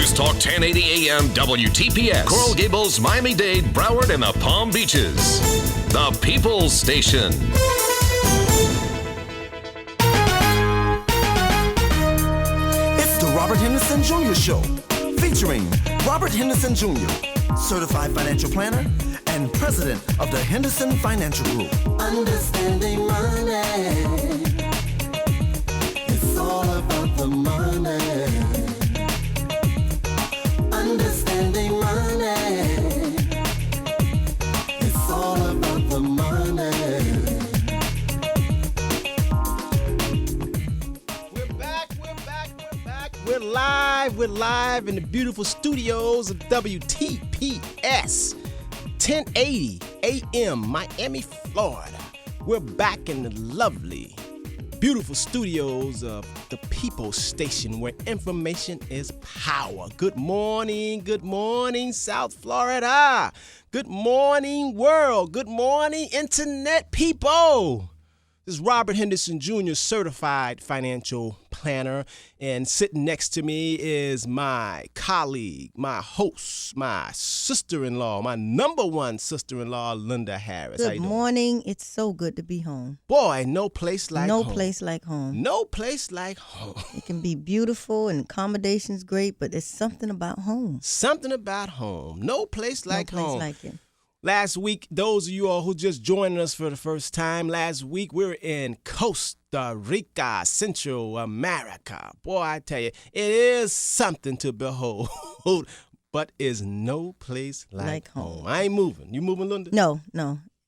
News Talk 1080 AM WTPS. Coral Gables, Miami-Dade, Broward, and the Palm Beaches. The People's Station. It's the Robert Henderson Jr. Show, featuring Robert Henderson Jr., certified financial planner and president of the Henderson Financial Group. Understanding money. It's all about the money. Understanding money. It's all about the money. We're live in the beautiful studios of WTPS 1080 AM, Miami, Florida. We're back in the lovely, beautiful studios of the People's Station, where information is power. Good morning, South Florida. Good morning, world. Good morning, internet people. This is Robert Henderson Jr., certified financial planner, and sitting next to me is my colleague, my host, my sister-in-law, my number one sister-in-law, Linda Harris. Good morning. It's so good to be home. Boy, no place like home. No place like home. No place like home. It can be beautiful and accommodations great, but there's something about home. Something about home. No place like home. No place like it. Last week, those of you all who just joined us for the first time, last week we were in Costa Rica, Central America. Boy, I tell you, it is something to behold, but is no place like home. I ain't moving. You moving, Linda? No.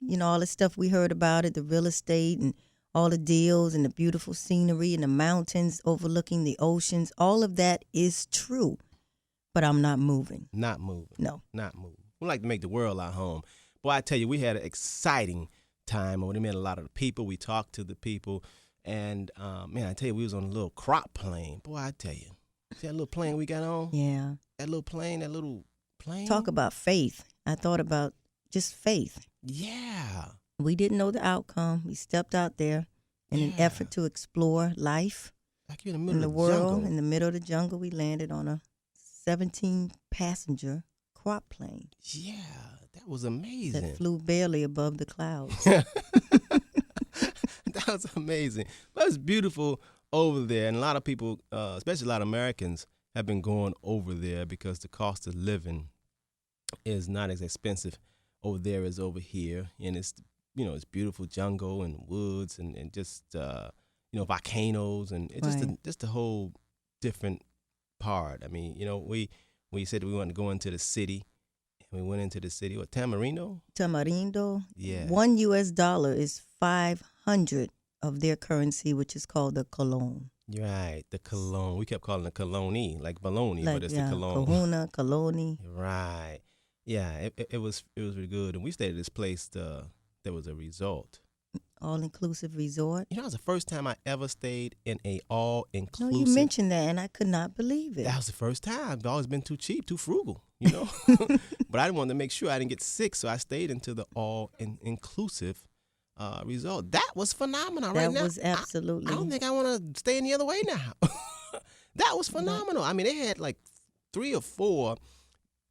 You know, all the stuff we heard about it, the real estate and all the deals and the beautiful scenery and the mountains overlooking the oceans, all of that is true, but I'm not moving. Not moving. No. Not moving. We like to make the world our home. Boy, I tell you, we had an exciting time. We met a lot of the people. We talked to the people. And, man, I tell you, we was on a little crop plane. Boy, I tell you. See that little plane we got on? Yeah. That little plane. Talk about faith. I thought about just faith. Yeah. We didn't know the outcome. We stepped out there in an effort to explore life. Like you're in the middle of the world, jungle. In the middle of the jungle, we landed on a 17-passenger crop plane. Yeah, that was amazing. That flew barely above the clouds. That was amazing. But it's beautiful over there. And a lot of people, especially a lot of Americans, have been going over there because the cost of living is not as expensive over there as over here. And it's, it's beautiful jungle and woods and just, volcanoes. And it's just a whole different part. I mean, we said we wanted to go into the city, and we went into the city. What, Tamarindo? Yeah. $1 US is 500 of their currency, which is called the cologne. Right, the cologne. We kept calling it cologne, like baloney, but it's the cologne. Kahuna, cologne. Right. Yeah, it was really good. And we stayed at this place, there was a resort. All-inclusive resort. That was the first time I ever stayed in a all-inclusive. No, you mentioned that, and I could not believe it. That was the first time. I've always been too cheap, too frugal, But I didn't want to make sure I didn't get sick, so I stayed into the all-inclusive resort. That was phenomenal. That right now, was absolutely. I don't think I want to stay any other way now. That was phenomenal. I mean, they had like 3 or 4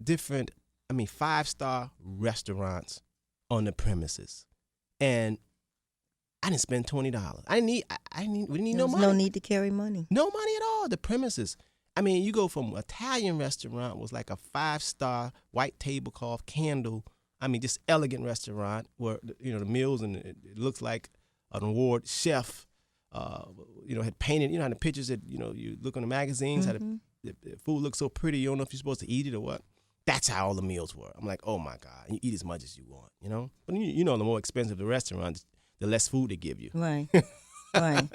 different, 5-star restaurants on the premises, and I didn't spend $20. We didn't need no money. No need to carry money. No money at all. The premises. You go from Italian restaurant was like a 5-star white tablecloth candle. Just elegant restaurant where the meals and it looks like an award chef. Had painted. How the pictures that you look on the magazines. How the food looks so pretty. You don't know if you're supposed to eat it or what. That's how all the meals were. I'm like, oh my God, you eat as much as you want. But the more expensive the restaurant, the less food they give you. Right. Right.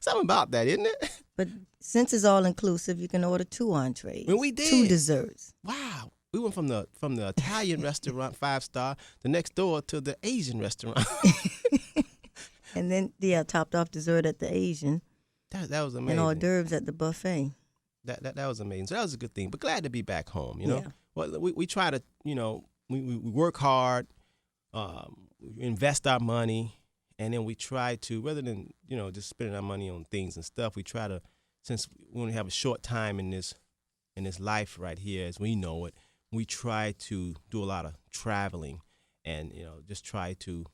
Something about that, isn't it? But since it's all inclusive, you can order 2 entrees. Well, we did. 2 desserts. Wow. We went from the Italian restaurant 5-star the next door to the Asian restaurant. And then topped off dessert at the Asian. That was amazing. And hors d'oeuvres at the buffet. That was amazing. So that was a good thing. But glad to be back home, Yeah. Well, we try to, we work hard, invest our money, and then we try to, rather than, just spending our money on things and stuff, we try to, since we only have a short time in this in this life right here as we know it, we try to do a lot of traveling and, just try to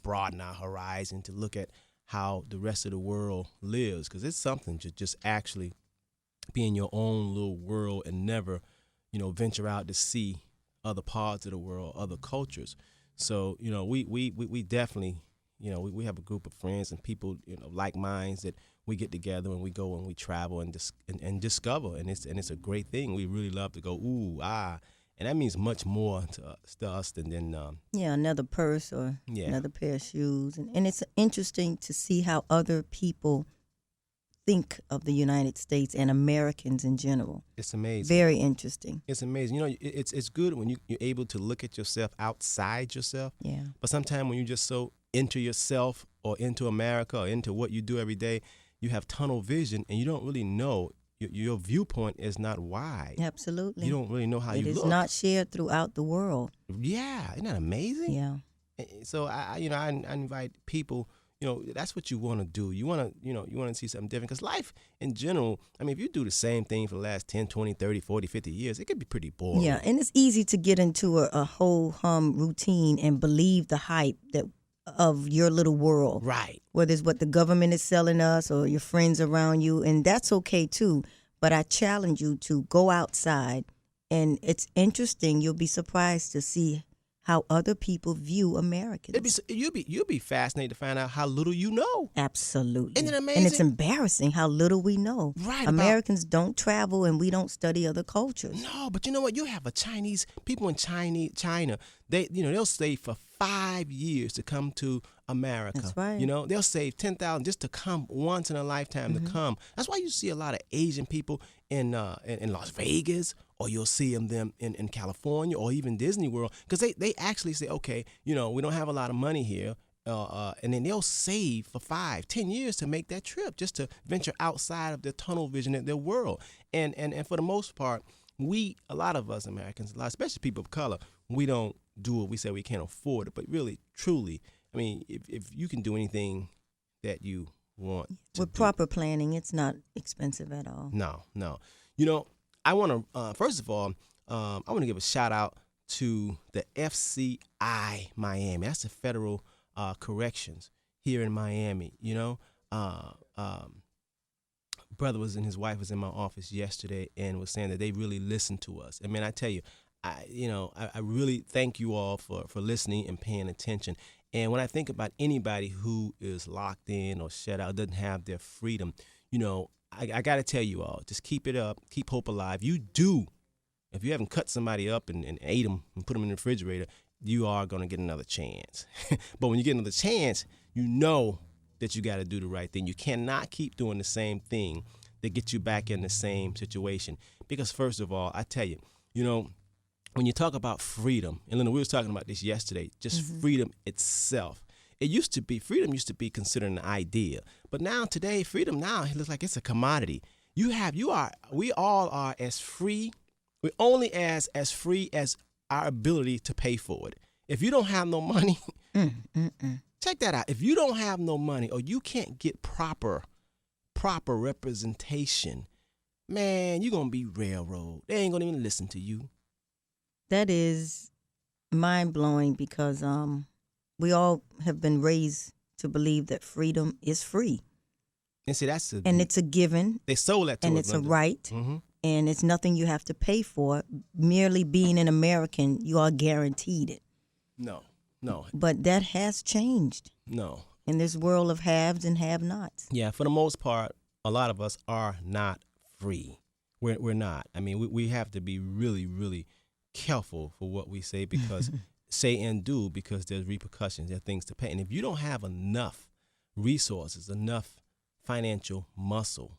broaden our horizon to look at how the rest of the world lives, because it's something to just actually be in your own little world and never, venture out to see other parts of the world, other cultures. So, we definitely, we have a group of friends and people, like minds that we get together and we go and we travel and discover, and it's a great thing. We really love to go, ooh, ah, and that means much more to us than another purse or another pair of shoes, and it's interesting to see how other people think of the United States and Americans in general. It's amazing. Very interesting. It's amazing. It's good when you're able to look at yourself outside yourself. Yeah. But sometimes when you're just so into yourself or into America or into what you do every day, you have tunnel vision and you don't really know. Your viewpoint is not wide. Absolutely. You don't really know how you look. It is not shared throughout the world. Yeah. Isn't that amazing? Yeah. So I invite people. That's what you want to do. You want to see something different. Because life in general, if you do the same thing for the last 10, 20, 30, 40, 50 years, it could be pretty boring. Yeah, and it's easy to get into a whole routine and believe the hype of your little world. Right. Whether it's what the government is selling us or your friends around you, and that's okay too. But I challenge you to go outside, and it's interesting. You'll be surprised to see how other people view Americans. You'll be fascinated to find out how little you know. Absolutely. Isn't it amazing? And it's embarrassing how little we know. Right. Americans don't travel and we don't study other cultures. No, but you know what? You have people in China, they'll save for 5 years to come to America. That's right. They'll save $10,000 just to come once in a lifetime to come. That's why you see a lot of Asian people in Las Vegas, or you'll see them in California or even Disney World, because they actually say, okay, we don't have a lot of money here, and then they'll save for 5-10 years to make that trip just to venture outside of their tunnel vision in their world. And for the most part, a lot of us Americans, especially people of color, we don't do it. We say we can't afford it, but really, truly, if you can do anything that you want with proper planning, it's not expensive at all. No. I want to, first of all, I want to give a shout out to the FCI Miami. That's the Federal Corrections here in Miami. Brother and his wife was in my office yesterday and was saying that they really listen to us. And man, I tell you, I really thank you all for listening and paying attention. And when I think about anybody who is locked in or shut out, doesn't have their freedom, I got to tell you all, just keep it up, keep hope alive. If you haven't cut somebody up and ate them and put them in the refrigerator, you are going to get another chance. But when you get another chance, you know that you got to do the right thing. You cannot keep doing the same thing that gets you back in the same situation. Because first of all, I tell you, when you talk about freedom, and Linda, we were talking about this yesterday, just freedom itself. Freedom used to be considered an idea, but today, freedom it looks like it's a commodity. We all are as free. We're only as free as our ability to pay for it. If you don't have no money, check that out. If you don't have no money or you can't get proper representation, man, you're going to be railroaded. They ain't going to even listen to you. That is mind-blowing because we all have been raised to believe that freedom is free. And see, and it's a given. They sold that to us. And it's a right. Mm-hmm. And it's nothing you have to pay for. Merely being an American, you are guaranteed it. No. But that has changed. No. In this world of haves and have-nots. Yeah, for the most part, a lot of us are not free. We're not. We have to be really, really careful for what we say, because say and do, because there's repercussions, there are things to pay. And if you don't have enough resources, enough financial muscle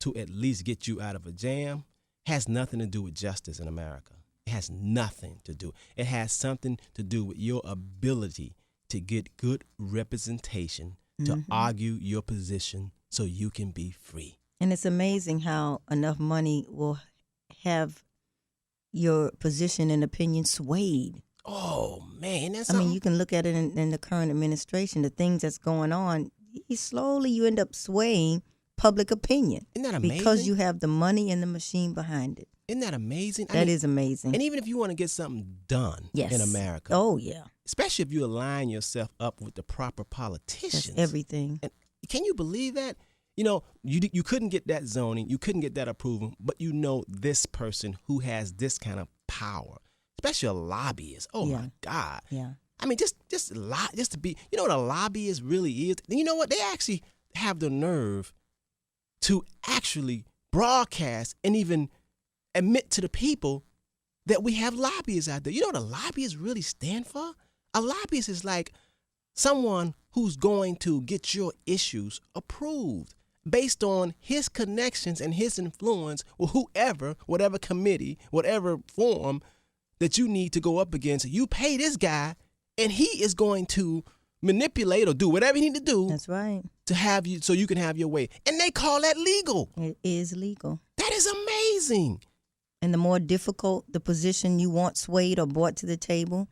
to at least get you out of a jam, has nothing to do with justice in America. It has nothing to do. It has something to do with your ability to get good representation, to argue your position so you can be free. And it's amazing how enough money will have your position and opinion swayed. Oh, man. You can look at it in the current administration, the things that's going on. You end up swaying public opinion. Isn't that amazing? Because you have the money and the machine behind it. Isn't that amazing? That is amazing. And even if you want to get something done in America. Oh, yeah. Especially if you align yourself up with the proper politicians. That's everything. And can you believe that? You know, you couldn't get that zoning, you couldn't get that approval, but you know this person who has this kind of power, especially a lobbyist. Oh, my God. Yeah. I mean, just to be, you know what a lobbyist really is? And you know what? They actually have the nerve to actually broadcast and even admit to the people that we have lobbyists out there. You know what a lobbyist really stand for? A lobbyist is like someone who's going to get your issues approved based on his connections and his influence with whoever, whatever committee, whatever forum that you need to go up against. You pay this guy, and he is going to manipulate or do whatever you need to do. That's right. To have you, so you can have your way. And they call that legal. It is legal. That is amazing. And the more difficult the position you want swayed or brought to the table,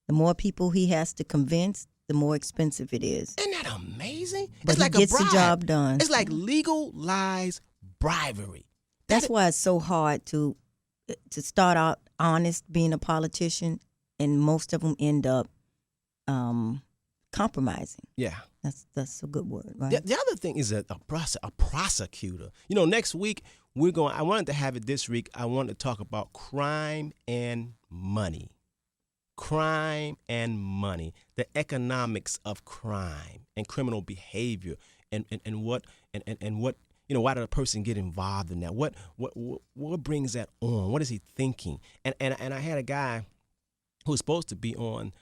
the more people he has to convince, the more expensive it is. Isn't that amazing? But it's like he gets a bribe. the job done. It's like legalized bribery. That's why it's so hard to start out honest being a politician, and most of them end up compromising. Yeah. That's a good word, right? The other thing is a prosecutor. You know, next week I wanted to have it this week. I wanted to talk about crime and money. Crime and money, the economics of crime and criminal behavior, and what you know, why did a person get involved in that? What brings that on? What is he thinking? And I had a guy who was supposed to be on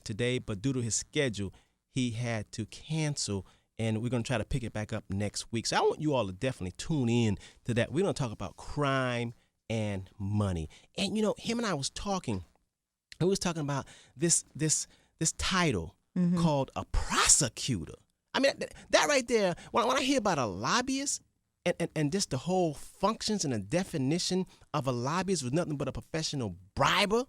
today, but due to his schedule, he had to cancel. And we're going to try to pick it back up next week. So I want you all to definitely tune in to that. We're going to talk about crime and money. And you know, him and I was talking. We was talking about this title called a prosecutor. I mean, that right there, when I hear about a lobbyist and just the whole functions and the definition of a lobbyist was nothing but a professional briber,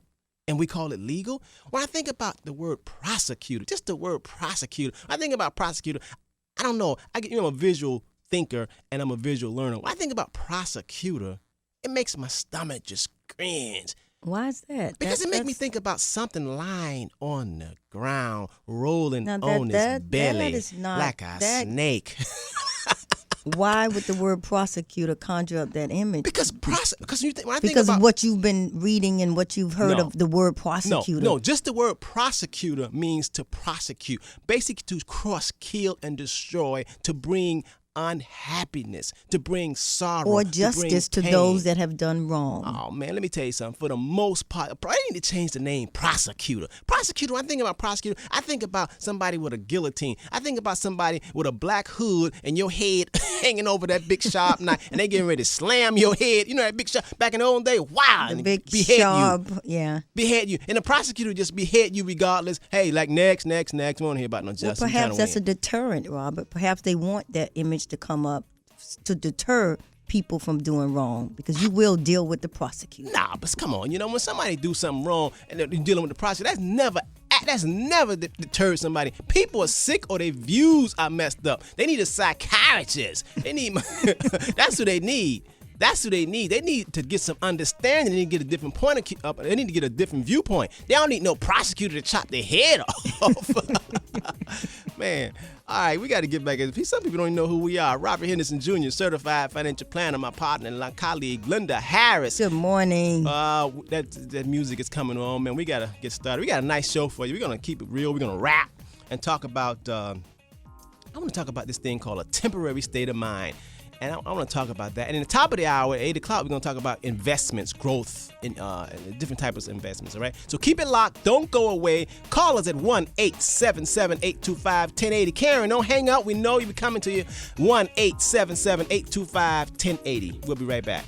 and we call it legal. When I think about the word prosecutor, just the word prosecutor, when I think about prosecutor, I don't know. I'm a visual thinker and I'm a visual learner. When I think about prosecutor, it makes my stomach just cringe. Why is that? Because it makes me think about something lying on the ground, rolling on its belly like a snake. Why would the word prosecutor conjure up that image? Because what you've been reading and what you've heard of the word prosecutor. No, just the word prosecutor means to prosecute, basically to cross, kill, and destroy, to bring unhappiness, to bring sorrow, or justice to those that have done wrong. Oh man, let me tell you something. For the most part, I need to change the name prosecutor. Prosecutor, when I think about prosecutor, I think about somebody with a guillotine. I think about somebody with a black hood and your head hanging over that big sharp knife, and they getting ready to slam your head. You know that big sharp back in the old day. Wow, the big sharp, yeah, behead you, and the prosecutor just behead you regardless. Hey, like next. We don't hear about no justice. Well, perhaps that's a deterrent, Robert. Perhaps they want that image to come up to deter people from doing wrong, because you will deal with the prosecutor. Nah, but come on, you know, when somebody do something wrong and they're dealing with the prosecutor, that's never deterred somebody. People are sick or their views are messed up. They need a psychiatrist. They need that's who they need. That's who they need. They need to get some understanding. They need to get a different point of. They need to get a different viewpoint. They don't need no prosecutor to chop their head off. Man, all right, we got to get back. Some people don't even know who we are. Robert Henderson Jr., certified financial planner. My partner and my colleague, Linda Harris. Good morning. That music is coming on, man. We got to get started. We got a nice show for you. We're going to keep it real. We're going to rap and talk about, I want to talk about this thing called a temporary state of mind. And I want to talk about that. And in the top of the hour, at 8 o'clock, we're going to talk about investments, growth, in different types of investments, all right? So keep it locked. Don't go away. Call us at 1-877-825-1080. Karen, don't hang up. We know you'll be coming to you. 1-877-825-1080. We'll be right back.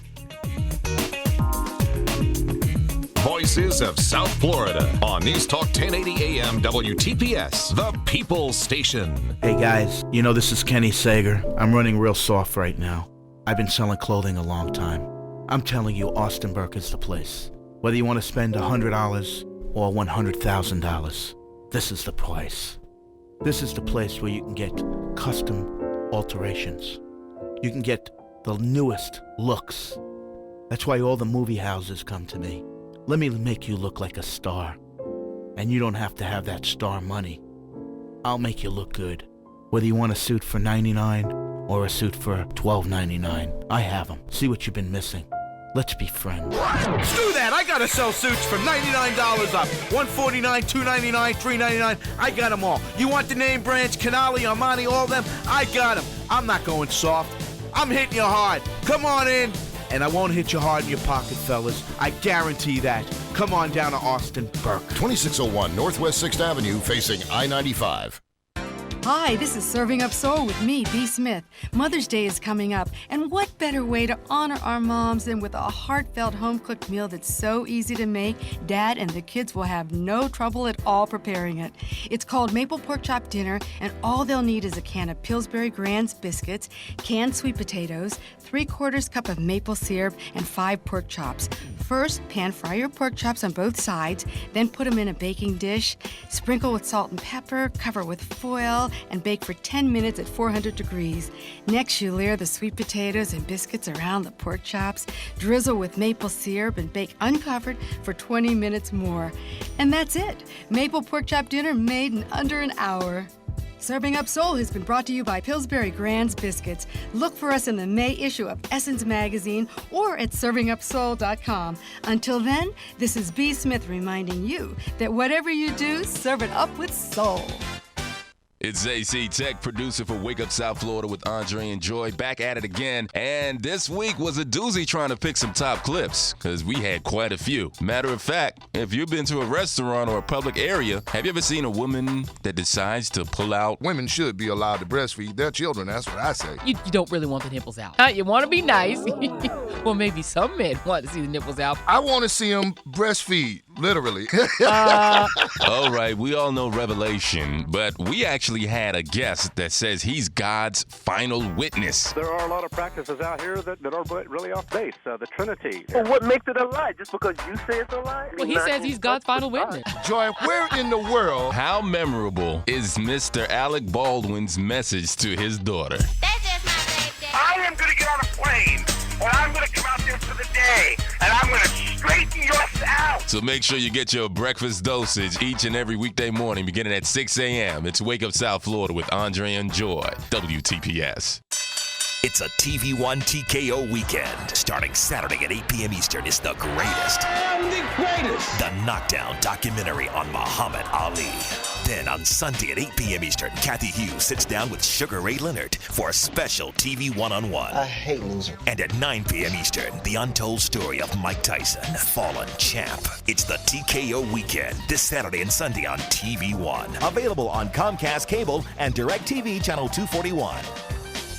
Voices of South Florida on News Talk 1080 AM WTPS, the People's Station. Hey guys, you know this is Kenny Sager. I'm running real soft right now. I've been selling clothing a long time. I'm telling you, Austin Burke is the place. Whether you want to spend $100 or $100,000, this is the place. This is the place where you can get custom alterations. You can get the newest looks. That's why all the movie houses come to me. Let me make you look like a star. And you don't have to have that star money. I'll make you look good. Whether you want a suit for $99 or a suit for $12.99, I have them. See what you've been missing. Let's be friends. Screw that! I gotta sell suits for $99 up. $149, $299, $399. I got them all. You want the name brands, Canali, Armani, all of them? I got them. I'm not going soft. I'm hitting you hard. Come on in. And I won't hit you hard in your pocket, fellas. I guarantee that. Come on down to Austin Burke. 2601 Northwest 6th Avenue, facing I-95. Hi, this is Serving Up Soul with me, B. Smith. Mother's Day is coming up, and what better way to honor our moms than with a heartfelt home-cooked meal that's so easy to make, Dad and the kids will have no trouble at all preparing it. It's called Maple Pork Chop Dinner, and all they'll need is a can of Pillsbury Grands biscuits, canned sweet potatoes, 3/4 cup of maple syrup, and 5 pork chops. First, pan fry your pork chops on both sides, then put them in a baking dish, sprinkle with salt and pepper, cover with foil, and bake for 10 minutes at 400 degrees. Next, you layer the sweet potatoes and biscuits around the pork chops, drizzle with maple syrup, and bake uncovered for 20 minutes more. And that's it. Maple Pork Chop Dinner made in under an hour. Serving Up Soul has been brought to you by Pillsbury Grands Biscuits. Look for us in the May issue of Essence Magazine or at servingupsoul.com. Until then, this is B. Smith reminding you that whatever you do, serve it up with soul. It's AC Tech, producer for Wake Up South Florida with Andre and Joy, back at it again. And this week was a doozy trying to pick some top clips, because we had quite a few. Matter of fact, if you've been to a restaurant or a public area, have you ever seen a woman that decides to pull out? Women should be allowed to breastfeed their children. That's what I say. You don't really want the nipples out. You want to be nice. Well, maybe some men want to see the nipples out. I want to see them breastfeed, literally. All right, we all know Revelation, but we actually had a guest that says he's God's final witness. There are a lot of practices out here that are really off base. The Trinity. Well, what makes it a lie? Just because you say it's a lie? Well, he says he's God's final witness. Joy, where in the world? How memorable is Mr. Alec Baldwin's message to his daughter? That's just my birthday. I am going to get on a plane, and I'm going to come out there for the day, and I'm going to straighten yours out. So make sure you get your breakfast dosage each and every weekday morning beginning at 6 a.m. It's Wake Up South Florida with Andre and Joy, WTPS. It's a TV1 TKO weekend. Starting Saturday at 8 p.m. Eastern is the greatest. I am the greatest. The Knockdown documentary on Muhammad Ali. Then on Sunday at 8 p.m. Eastern, Kathy Hughes sits down with Sugar Ray Leonard for a special TV one-on-one. I hate losers. And at 9 p.m. Eastern, the untold story of Mike Tyson, fallen champ. It's the TKO weekend this Saturday and Sunday on TV1. Available on Comcast Cable and DirecTV Channel 241.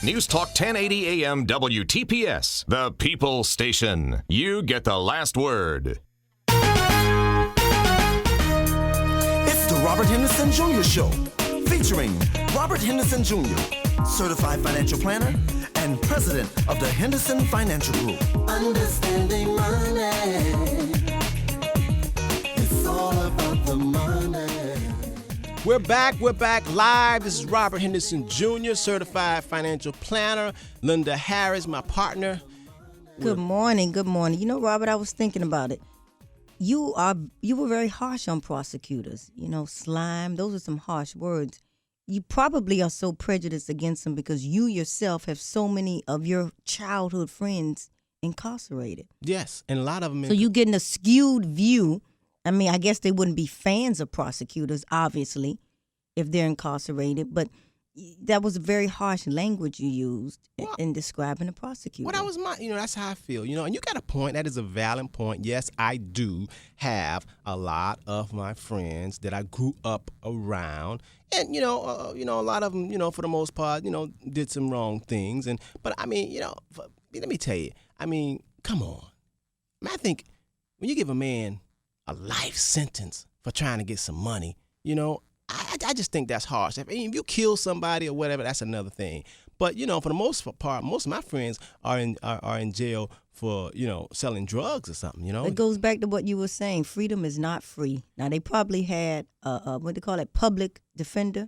News Talk 1080 AM WTPS, the People Station. You get the last word. It's the Robert Henderson Jr. Show, featuring Robert Henderson Jr., certified financial planner and president of the Henderson Financial Group. Understanding money. It's all about the money. We're back live. This is Robert Henderson Jr., certified financial planner. Linda Harris, my partner. Good morning. You know, Robert, I was thinking about it. You were very harsh on prosecutors. You know, slime, those are some harsh words. You probably are so prejudiced against them because you yourself have so many of your childhood friends incarcerated. Yes, and a lot of them. So you're getting a skewed view. I mean, I guess they wouldn't be fans of prosecutors, obviously, if they're incarcerated. But that was a very harsh language you used in describing a prosecutor. Well, that was that's how I feel. And you got a point. That is a valid point. Yes, I do have a lot of my friends that I grew up around. And, a lot of them, for the most part, did some wrong things. But I mean, let me tell you, come on. I think when you give a man a life sentence for trying to get some money, I just think that's harsh. If you kill somebody or whatever, that's another thing. But for the most part, most of my friends are in jail for selling drugs or something. It goes back to what you were saying. Freedom is not free. Now they probably had what they call it, public defender,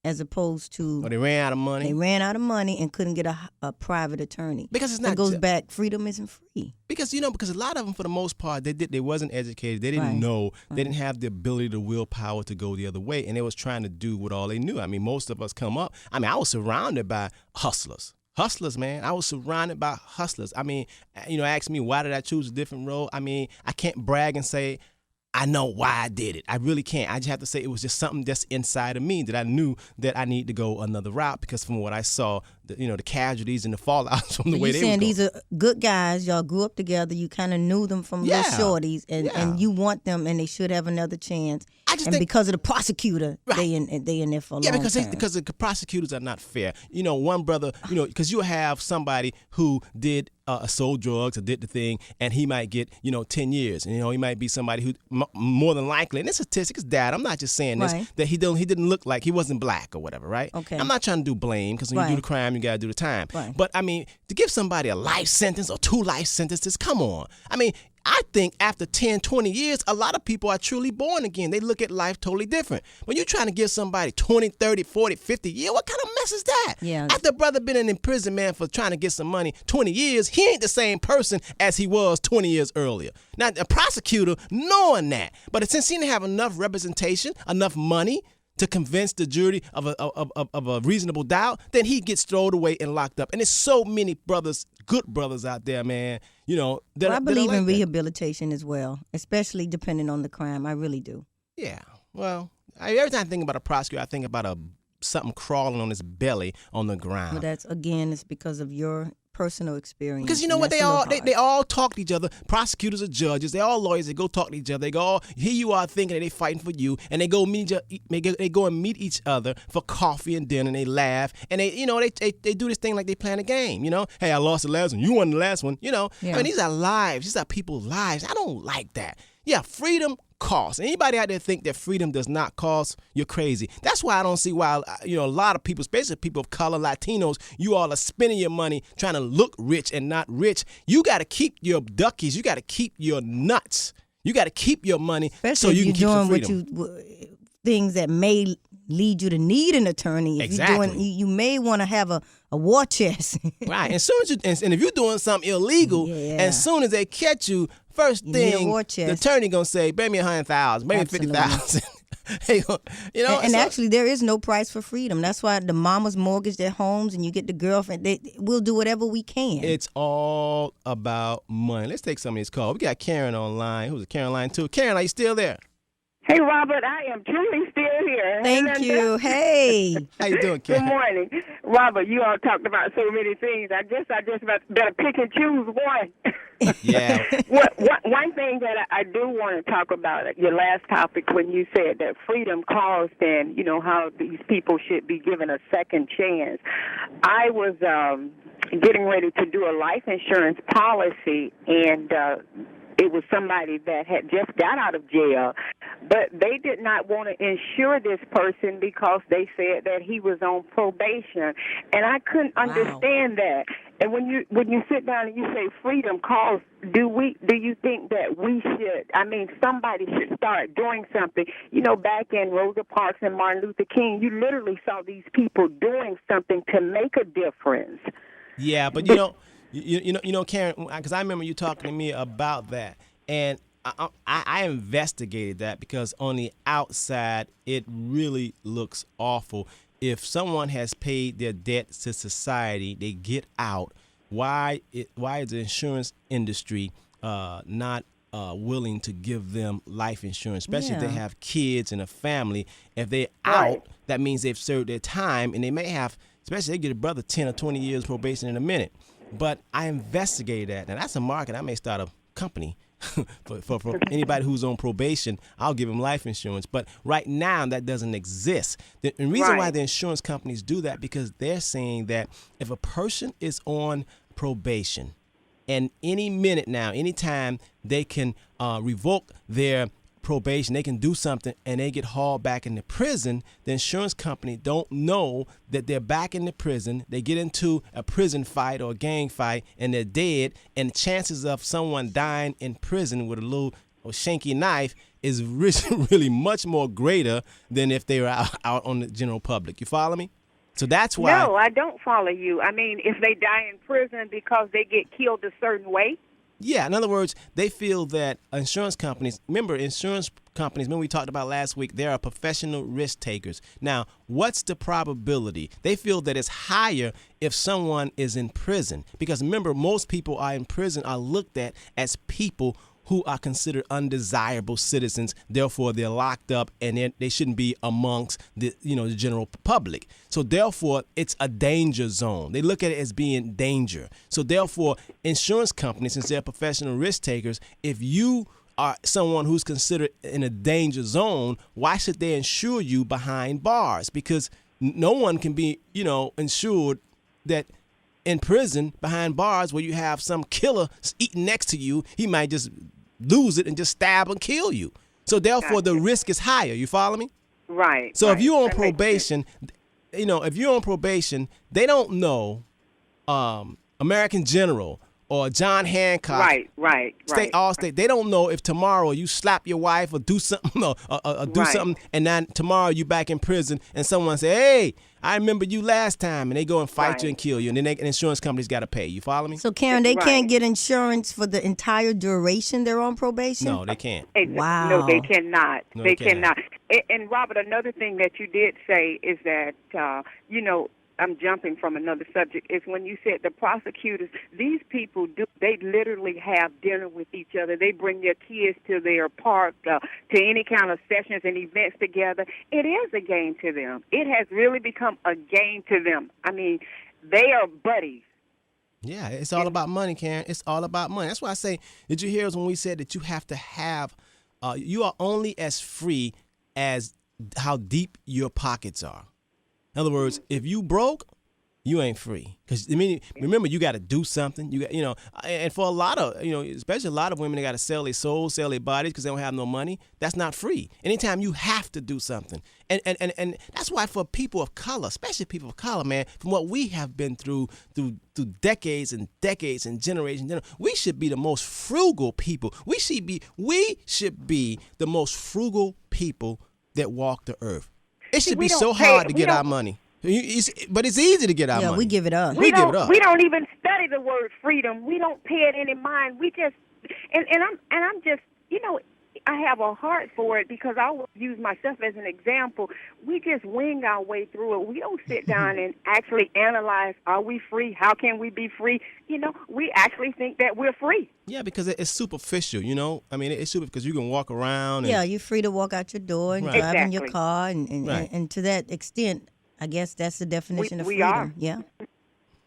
as opposed to. Or they ran out of money. They ran out of money and couldn't get a private attorney. Because it's not. It goes back. Freedom isn't free. Because because a lot of them, for the most part, they wasn't educated. They didn't know. They didn't have the ability, the willpower to go the other way, and they was trying to do what all they knew. I mean, most of us come up. I mean, I was surrounded by hustlers. Hustlers, man. I was surrounded by hustlers. I mean, ask me, why did I choose a different road? I mean, I can't brag and say I know why I did it. I really can't. I just have to say it was just something that's inside of me that I knew that I need to go another route because from what I saw, the casualties and the fallouts from the way they were going. You're saying these are good guys. Y'all grew up together. You kind of knew them from little shorties, and you want them, and they should have another chance. Because of the prosecutor, they in there for a long time. Because the prosecutors are not fair. One brother, because you have somebody who did sold drugs or did the thing, and he might get 10 years. And he might be somebody who more than likely, and this statistic is data. I'm not just saying this that he didn't look like he wasn't black or whatever, right? Okay. I'm not trying to do blame because when you do the crime, you got to do the time. Right. But I mean, to give somebody a life sentence or 2 life sentences, come on. I mean, I think after 10, 20 years, a lot of people are truly born again. They look at life totally different. When you're trying to give somebody 20, 30, 40, 50 years, what kind of mess is that? Yeah. After a brother been in prison, man, for trying to get some money 20 years, he ain't the same person as he was 20 years earlier. Now, a prosecutor knowing that, but since he didn't have enough representation, enough money to convince the jury of a reasonable doubt, then he gets thrown away and locked up. And there's so many brothers, good brothers out there, man, I believe in rehabilitation as well, especially depending on the crime. I really do. Yeah. Well, every time I think about a prosecutor, I think about something crawling on his belly on the ground. Well, it's because of your personal experience. Because you know what, they all talk to each other. Prosecutors or judges, they all lawyers. They go talk to each other. They go, here you are thinking that they fighting for you, and they go and meet each other for coffee and dinner, and they laugh, and they do this thing like they playing a game. Hey, I lost the last one, you won the last one. Yeah. I mean, these are lives. These are people's lives. I don't like that. Yeah, freedom costs. Anybody out there think that freedom does not cost, you're crazy. That's why I don't see why, a lot of people, especially people of color, Latinos, you all are spending your money trying to look rich and not rich. You got to keep your duckies. You got to keep your nuts. You got to keep your money so you can keep some freedom. Things that may lead you to need an attorney. Exactly. You may want to have a war chest. Right. And soon as and if you're doing something illegal, as soon as they catch you, first thing the attorney gonna say, "Pay me $100,000, pay me $50,000." And actually, there is no price for freedom. That's why the mamas mortgage their homes, and you get the girlfriend. We'll do whatever we can. It's all about money. Let's take some of these calls. We got Karen online. Who's it? Karen line 2. Karen, are you still there? Hey, Robert, I am truly still here. Thank you. Hey. How you doing, Karen? Good morning. Robert, you all talked about so many things. I guess I just better pick and choose one. Yeah. One thing that I do want to talk about, your last topic, when you said that freedom cost and, how these people should be given a second chance. I was getting ready to do a life insurance policy, and it was somebody that had just got out of jail, but they did not want to insure this person because they said that he was on probation, and I couldn't understand that. And when you sit down and you say freedom calls, do you think that we should? I mean, somebody should start doing something. Back in Rosa Parks and Martin Luther King, you literally saw these people doing something to make a difference. Yeah, but Karen, because I remember you talking to me about that, and I investigated that because on the outside it really looks awful. If someone has paid their debt to society, they get out. Why is the insurance industry not willing to give them life insurance, especially if they have kids and a family? If they're out, that means they've served their time, and they may have, especially they get a brother 10 or 20 years probation in a minute. But I investigated that. Now, that's a market. I may start a company for anybody who's on probation. I'll give them life insurance. But right now, that doesn't exist. The reason why the insurance companies do that, because they're saying that if a person is on probation, and any minute now, anytime they can revoke their probation, they can do something and they get hauled back into prison, the insurance company don't know that they're back in the prison. They get into a prison fight or a gang fight and they're dead, and the chances of someone dying in prison with a little shanky knife is really much more greater than if they were out on the general public. You follow me? So that's why. No, I don't follow you. I mean, if they die in prison because they get killed a certain way. Yeah, in other words, they feel that insurance companies, remember we talked about last week, they are professional risk takers. Now, what's the probability? They feel that it's higher if someone is in prison. Because remember, most people are in prison are looked at as people who are considered undesirable citizens. Therefore, they're locked up and they shouldn't be amongst the general public. So therefore, it's a danger zone. They look at it as being danger. So therefore, insurance companies, since they're professional risk takers, if you are someone who's considered in a danger zone, why should they insure you behind bars? Because no one can be, insured that in prison behind bars where you have some killer eating next to you. He might just lose it and just stab and kill you. So therefore, the risk is higher. You follow me? Right. So right. if you're on probation, they don't know American General or John Hancock. Right. Allstate. They don't know if tomorrow you slap your wife or do something, something, and then tomorrow you back in prison, and someone say, "Hey, I remember you last time," and they go and fight you and kill you, and then an insurance company's got to pay. You follow me? So Karen, they can't get insurance for the entire duration they're on probation? No, they can't. Wow. No, they cannot. No, they they cannot. cannot. And Robert, another thing that you did say is that I'm jumping from another subject, is when you said the prosecutors, these people they literally have dinner with each other. They bring their kids to their park, to any kind of sessions and events together. It is a game to them. It has really become a game to them. I mean, they are buddies. Yeah, it's all about money, Karen. It's all about money. That's why I say, did you hear us when we said that you have to have, you are only as free as how deep your pockets are. In other words, if you broke, you ain't free. Because remember, you got to do something. You got, and for a lot of, especially a lot of women, they got to sell their souls, sell their bodies because they don't have no money. That's not free. Anytime you have to do something, and that's why for people of color, especially people of color, man, from what we have been through decades and decades and generations, we should be the most frugal people. We should be the most frugal people that walk the earth. It should be so hard to get our money. But it's easy to get our money. Yeah, we give it up. We don't even study the word freedom. We don't pay it any mind. We just and I'm just I have a heart for it because I will use myself as an example. We just wing our way through it. We don't sit down and actually analyze, are we free? How can we be free? We actually think that we're free. Yeah, because it's superficial, I mean, it's super because you can walk around. Yeah, you're free to walk out your door and drive in your car. And to that extent, I guess that's the definition of freedom. We are. Yeah.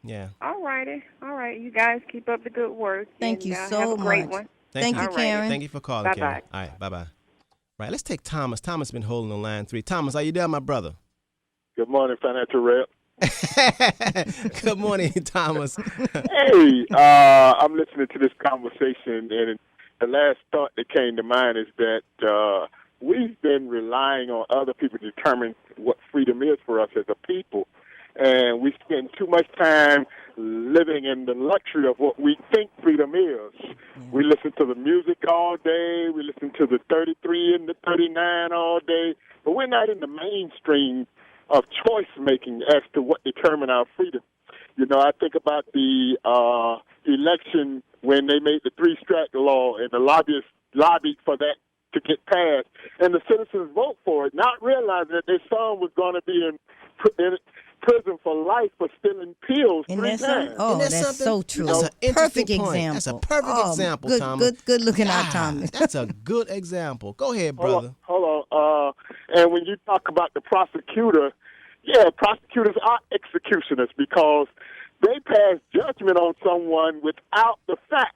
Yeah. All righty. All right. You guys keep up the good work. Thank you so have a great much. one. Thank you, Karen. Thank you for calling, Bye-bye. Karen. All right, bye-bye. Right, let's take Thomas. Thomas has been holding on line 3. Thomas, are you there, my brother? Good morning, Financial Rep. Good morning, Thomas. Hey, I'm listening to this conversation, and the last thought that came to mind is that we've been relying on other people to determine what freedom is for us as a people, and we spend too much time living in the luxury of what we think freedom is. We listen to the music all day. We listen to the 33 and the 39 all day, but we're not in the mainstream of choice making as to what determine our freedom. I think about the election when they made the 3-strike law and the lobbyists lobbied for that to get passed, and the citizens vote for it, not realizing that their son was going to be in prison for life for stealing pills 3 times. Oh, that's so true. That's an perfect point. example. That's a perfect example, Thomas. Good looking out, Thomas. That's a good example. Go ahead, brother. Hold on. And when you talk about the prosecutor, prosecutors are executioners because they pass judgment on someone without the facts.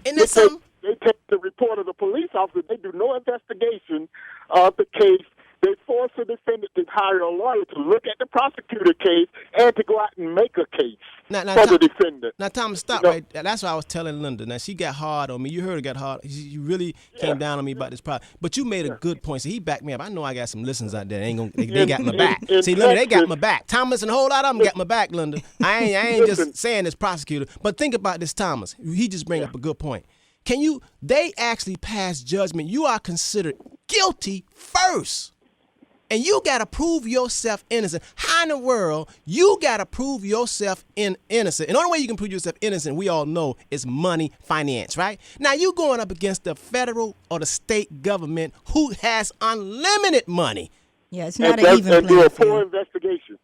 And that's something. They take the report of the police officer. They do no investigation of the case. They force the defendant to hire a lawyer to look at the prosecutor case and to go out and make a case for the defendant. Now, Thomas, stop right there. That's what I was telling Linda. Now, she got hard on me. You heard her got hard. She really came down on me about this problem. But you made a good point. So he backed me up. I know I got some listeners out there. They got my back. See, Linda, they got my back. Thomas and a whole lot of them got my back, Linda. I ain't just saying this prosecutor. But think about this, Thomas. He just bring up a good point. They actually pass judgment. You are considered guilty first. And you got to prove yourself innocent. How in the world you got to prove yourself innocent? And the only way you can prove yourself innocent, we all know, is money, finance, right? Now, you going up against the federal or the state government who has unlimited money. Yeah, it's not an even playing field. field. Investigation.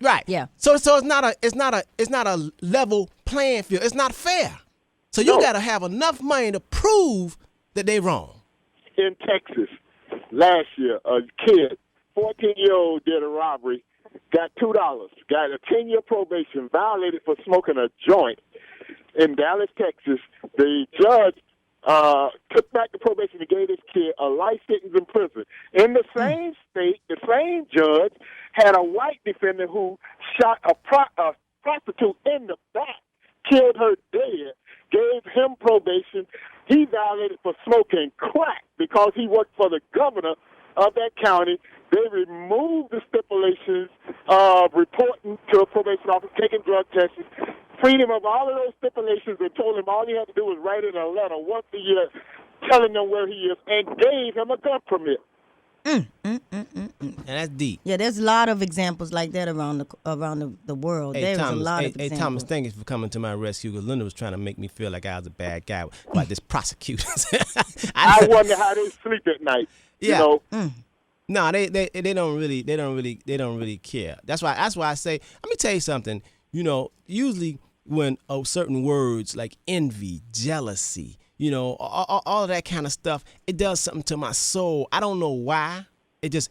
Right. Yeah. So it's not a level playing field. It's not fair. So you got to have enough money to prove that they wrong. In Texas, last year, a kid, 14-year-old, did a robbery, got $2, got a 10-year probation, violated for smoking a joint in Dallas, Texas. The judge took back the probation and gave this kid a life sentence in prison. In the same state, the same judge had a white defendant who shot a prostitute in the back, killed her dead, gave him probation. He violated for smoking crack because he worked for the governor of that county. They removed the stipulations of reporting to a probation officer, taking drug tests, freed him of all of those stipulations, and told him all he had to do was write in a letter once a year telling them where he is, and gave him a gun permit. And that's deep. Yeah, there's a lot of examples like that around the world. Hey, There's Thomas, a lot of examples. Hey, Thomas, thank you for coming to my rescue, because Linda was trying to make me feel like I was a bad guy about this prosecutors. I wonder how they sleep at night. Yeah. You know? No, they don't really care. That's why I say, let me tell you something. You know, usually when certain words like envy, jealousy, you know, all of that kind of stuff, it does something to my soul. I don't know why. It just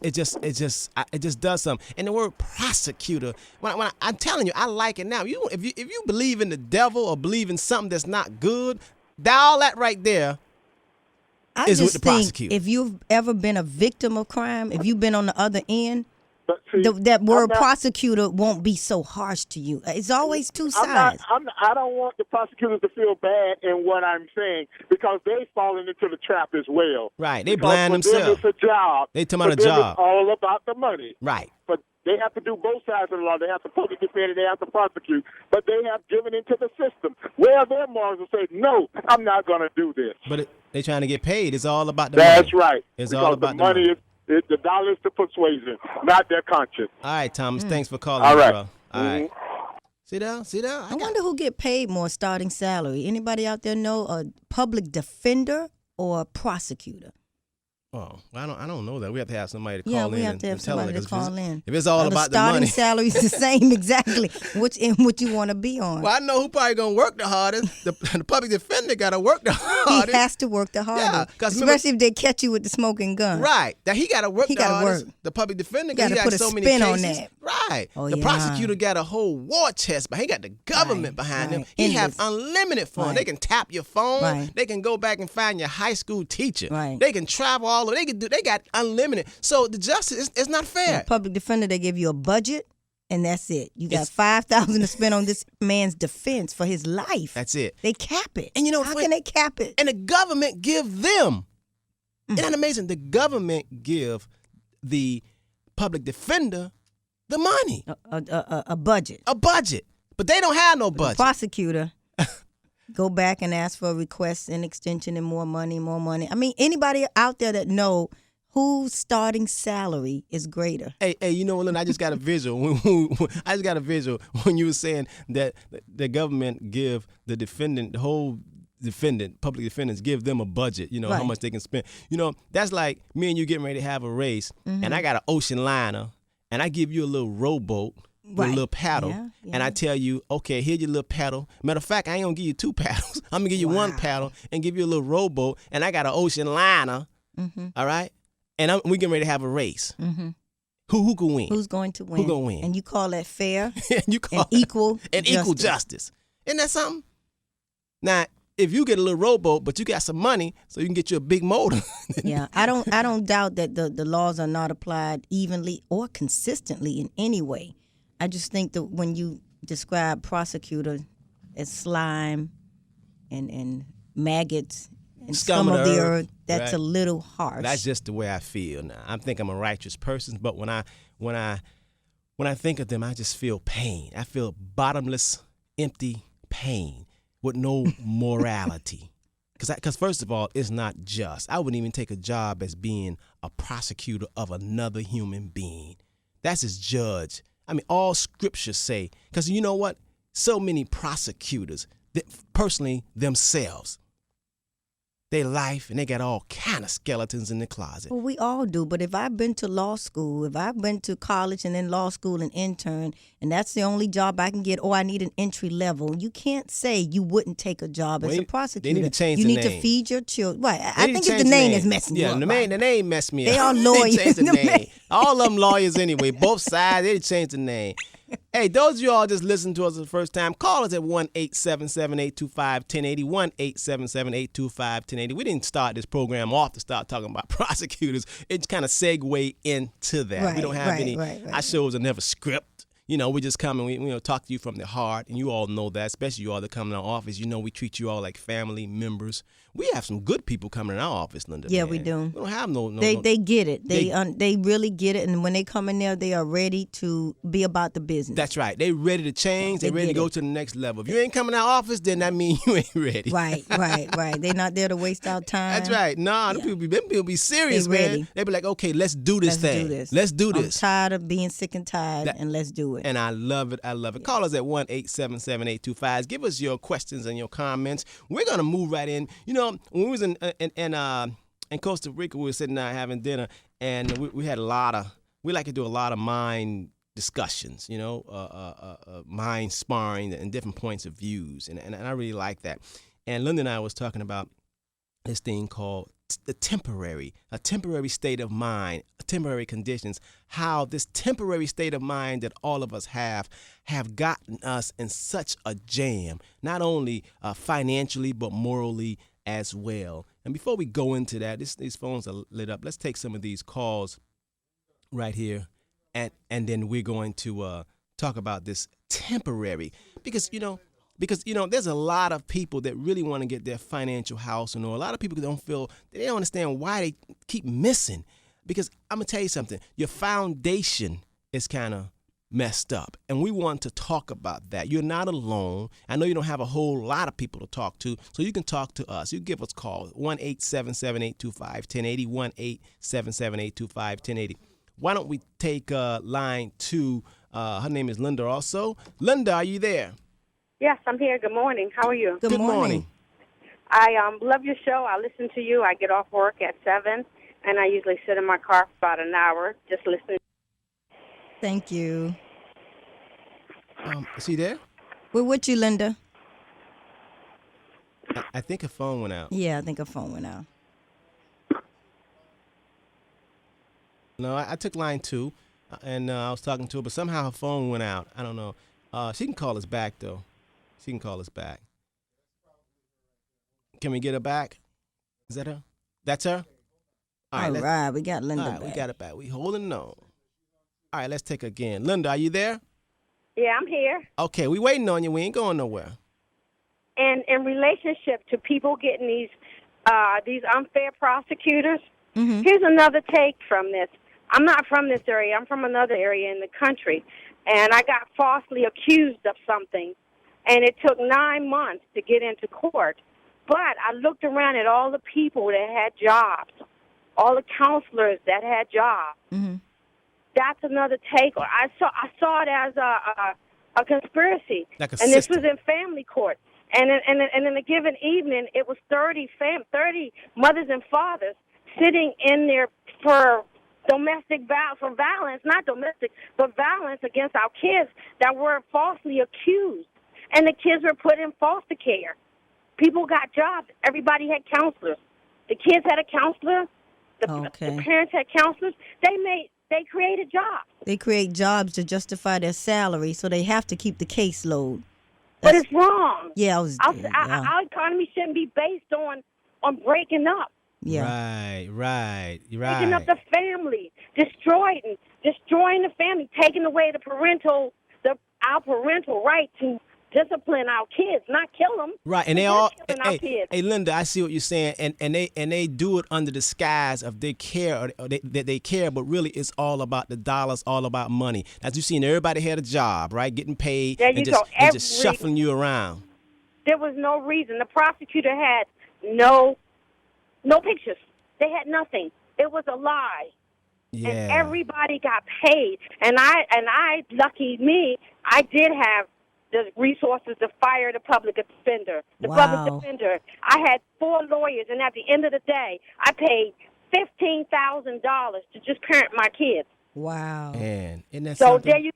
does something. And the word prosecutor, when I'm telling you, I like it now. If you believe in the devil or believe in something that's not good, all that right there is with the prosecutor. If you've ever been a victim of crime, if you've been on the other end, See, that word prosecutor won't be so harsh to you. It's always two sides. I don't want the prosecutors to feel bad in what I'm saying, because they've fallen into the trap as well. Right. They blind themselves. It's a job. They talking about a job. It's all about the money. Right. But they have to do both sides of the law. They have to public defend and they have to prosecute. But they have given into the system. Where are their morals to say, no, I'm not going to do this? But they're trying to get paid. It's all about the money. That's right. It's because all about the money. The dollar is the persuasion, not their conscience. All right, Thomas. Thanks for calling, all right. bro. All right. See there? I wonder who get paid more starting salary. Anybody out there know a public defender or a prosecutor? Oh, I don't know that. We have to have somebody to call in. Yeah, we have to have somebody to call in. If it's all about the money. The starting salary is the same exactly. What you want to be on. Well, I know who probably going to work the hardest. The public defender got to work the hardest. He has to work the hardest. Yeah, especially if they catch you with the smoking gun. Right. Now, he got to work the hardest. The public defender got to put so a many spin cases. on that. Right. Oh, the prosecutor got a whole war chest, but he got the government behind him. He have unlimited funds. They can tap your phone. Right. They can go back and find your high school teacher. Right. They can travel all over. They got unlimited. So the justice is not fair. The public defender, they give you a budget, and that's it. You got $5,000 to spend on this man's defense for his life. That's it. They cap it. And you know, how can they cap it? And the government give them. Isn't that amazing? The government give the public defender the money. A budget. A budget. But they don't have no budget. The prosecutor go back and ask for a request and extension and more money. I mean, anybody out there that know whose starting salary is greater? Hey, you know what, Lynn, I just got a visual. I just got a visual when you were saying that the government give the defendant, the whole defendant, public defendants, give them a budget, you know, how much they can spend. You know, that's like me and you getting ready to have a race, and I got an ocean liner, and I give you a little rowboat with a little paddle, and I tell you, okay, here's your little paddle. Matter of fact, I ain't gonna give you two paddles. I'm gonna give you one paddle and give you a little rowboat, and I got an ocean liner, all right? And we getting ready to have a race. Who can win? Who's going to win? Who gonna win? And you call that fair? You call and equal equal justice. Isn't that something? Now, if you get a little rowboat, but you got some money, so you can get you a big motor. Yeah, I don't doubt that the laws are not applied evenly or consistently in any way. I just think that when you describe prosecutor as slime and maggots and scum of the earth, that's a little harsh. That's just the way I feel now. I think I'm a righteous person, but when I think of them, I just feel pain. I feel bottomless, empty pain with no morality. Because first of all, it's not just. I wouldn't even take a job as being a prosecutor of another human being. That's his judge. I mean, all scriptures say, because you know what? So many prosecutors, personally themselves, their life, and they got all kind of skeletons in the closet. Well, we all do. But if I've been to law school, if I've been to college and then law school and intern, and that's the only job I can get, or I need an entry level, you can't say you wouldn't take a job as a prosecutor. They need to change you the need name. to feed your children. Right. I think it's the name that's messing you up. Yeah, the name messed me up. They all lawyers. They changed the name. All of them lawyers anyway. Both sides, they changed the name. Hey, those of you all just listening to us for the first time, call us at 1-877-825-1080, 1-877-825-1080. We didn't start this program off to start talking about prosecutors. It's kind of segue into that. Right, we don't have any, right. our shows are never script. You know, we just come and we talk to you from the heart, and you all know that, especially you all that come in our office. You know, we treat you all like family members. We have some good people coming in our office, Linda. Yeah, man. we do. We don't have no. They get it. They really get it, and when they come in there, they are ready to be about the business. That's right. They ready to change. They ready to go to the next level. If you ain't coming to our office, then that means you ain't ready. Right. They're not there to waste our time. That's right. Nah, them people be serious, They ready. man. They be like, okay, let's do this thing. Let's do this. I'm tired of being sick and tired, and let's do it. And I love it. I love it. Call us at 1-877-825. Give us your questions and your comments. We're gonna move right in. You know, when we was in Costa Rica, we were sitting there having dinner, and we had we like to do a lot of mind discussions, you know, mind sparring and different points of views, and I really like that. And Linda and I was talking about this thing called a temporary state of mind, temporary conditions, how this temporary state of mind that all of us have gotten us in such a jam, not only financially, but morally as well. And before we go into that, these phones are lit up. Let's take some of these calls right here, and then we're going to talk about this temporary, because there's a lot of people that really want to get their financial house in order. A lot of people they don't understand why they keep missing, because I'm gonna tell you something. Your foundation is kind of messed up, and we want to talk about that. You're not alone. I know you don't have a whole lot of people to talk to, so you can talk to us. You give us a call, 1-877-825-1080, 1-877-825-1080. Why don't we take line 2? Her name is Linda also. Linda, are you there? Yes, I'm here. Good morning. How are you? Good morning. I love your show. I listen to you. I get off work at 7, and I usually sit in my car for about an hour just listening. Thank you. Is he there? We're with you, Linda. I think her phone went out. Yeah, I think her phone went out. No, I took line 2, and I was talking to her, but somehow her phone went out. I don't know. She can call us back, though. She can call us back. Can we get her back? Is that her? That's her? All right, we got Linda back. We got it back. We holding on. All right, let's take her again. Linda, are you there? Yeah, I'm here. Okay, we waiting on you. We ain't going nowhere. And in relationship to people getting these unfair prosecutors, here's another take from this. I'm not from this area. I'm from another area in the country. And I got falsely accused of something. And it took 9 months to get into court. But I looked around at all the people that had jobs, all the counselors that had jobs. That's another take. I saw it as a conspiracy. Like a and this system. was in family court. And in a given evening, it was 30 mothers and fathers sitting in there for domestic violence, not domestic, but violence against our kids that were falsely accused. And the kids were put in foster care. People got jobs. Everybody had counselors. The kids had a counselor. The parents had counselors. They created jobs. They create jobs to justify their salary, so they have to keep the caseload. But it's wrong. Yeah, our economy shouldn't be based on breaking up. Yeah. Right. Breaking up the family, destroying the family, taking away our parental right to discipline our kids, not kill them. Right, and they all. Hey, Linda, I see what you're saying, and they do it under the disguise of they care, or they care, but really it's all about the dollars, all about money. As you've seen, everybody had a job, right, getting paid, and just shuffling you around. There was no reason. The prosecutor had no pictures. They had nothing. It was a lie. Yeah. And everybody got paid. And I, lucky me, I did have the resources to fire the public defender. The public defender. I had 4 lawyers, and at the end of the day, I paid $15,000 to just parent my kids. Wow. Man, isn't that So something? there you,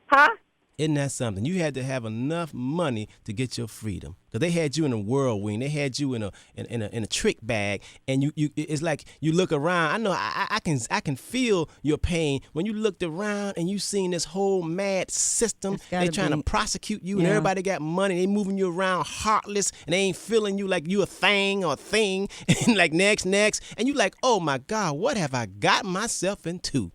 huh? Isn't that something? You had to have enough money to get your freedom, because they had you in a whirlwind. They had you in a trick bag, and you it's like you look around. I know I can feel your pain when you looked around and you seen this whole mad system. They trying to prosecute you, and everybody got money. They moving you around heartless, and they ain't feeling you like you a thing or a thing. And like next, and you like, oh my God, what have I got myself into?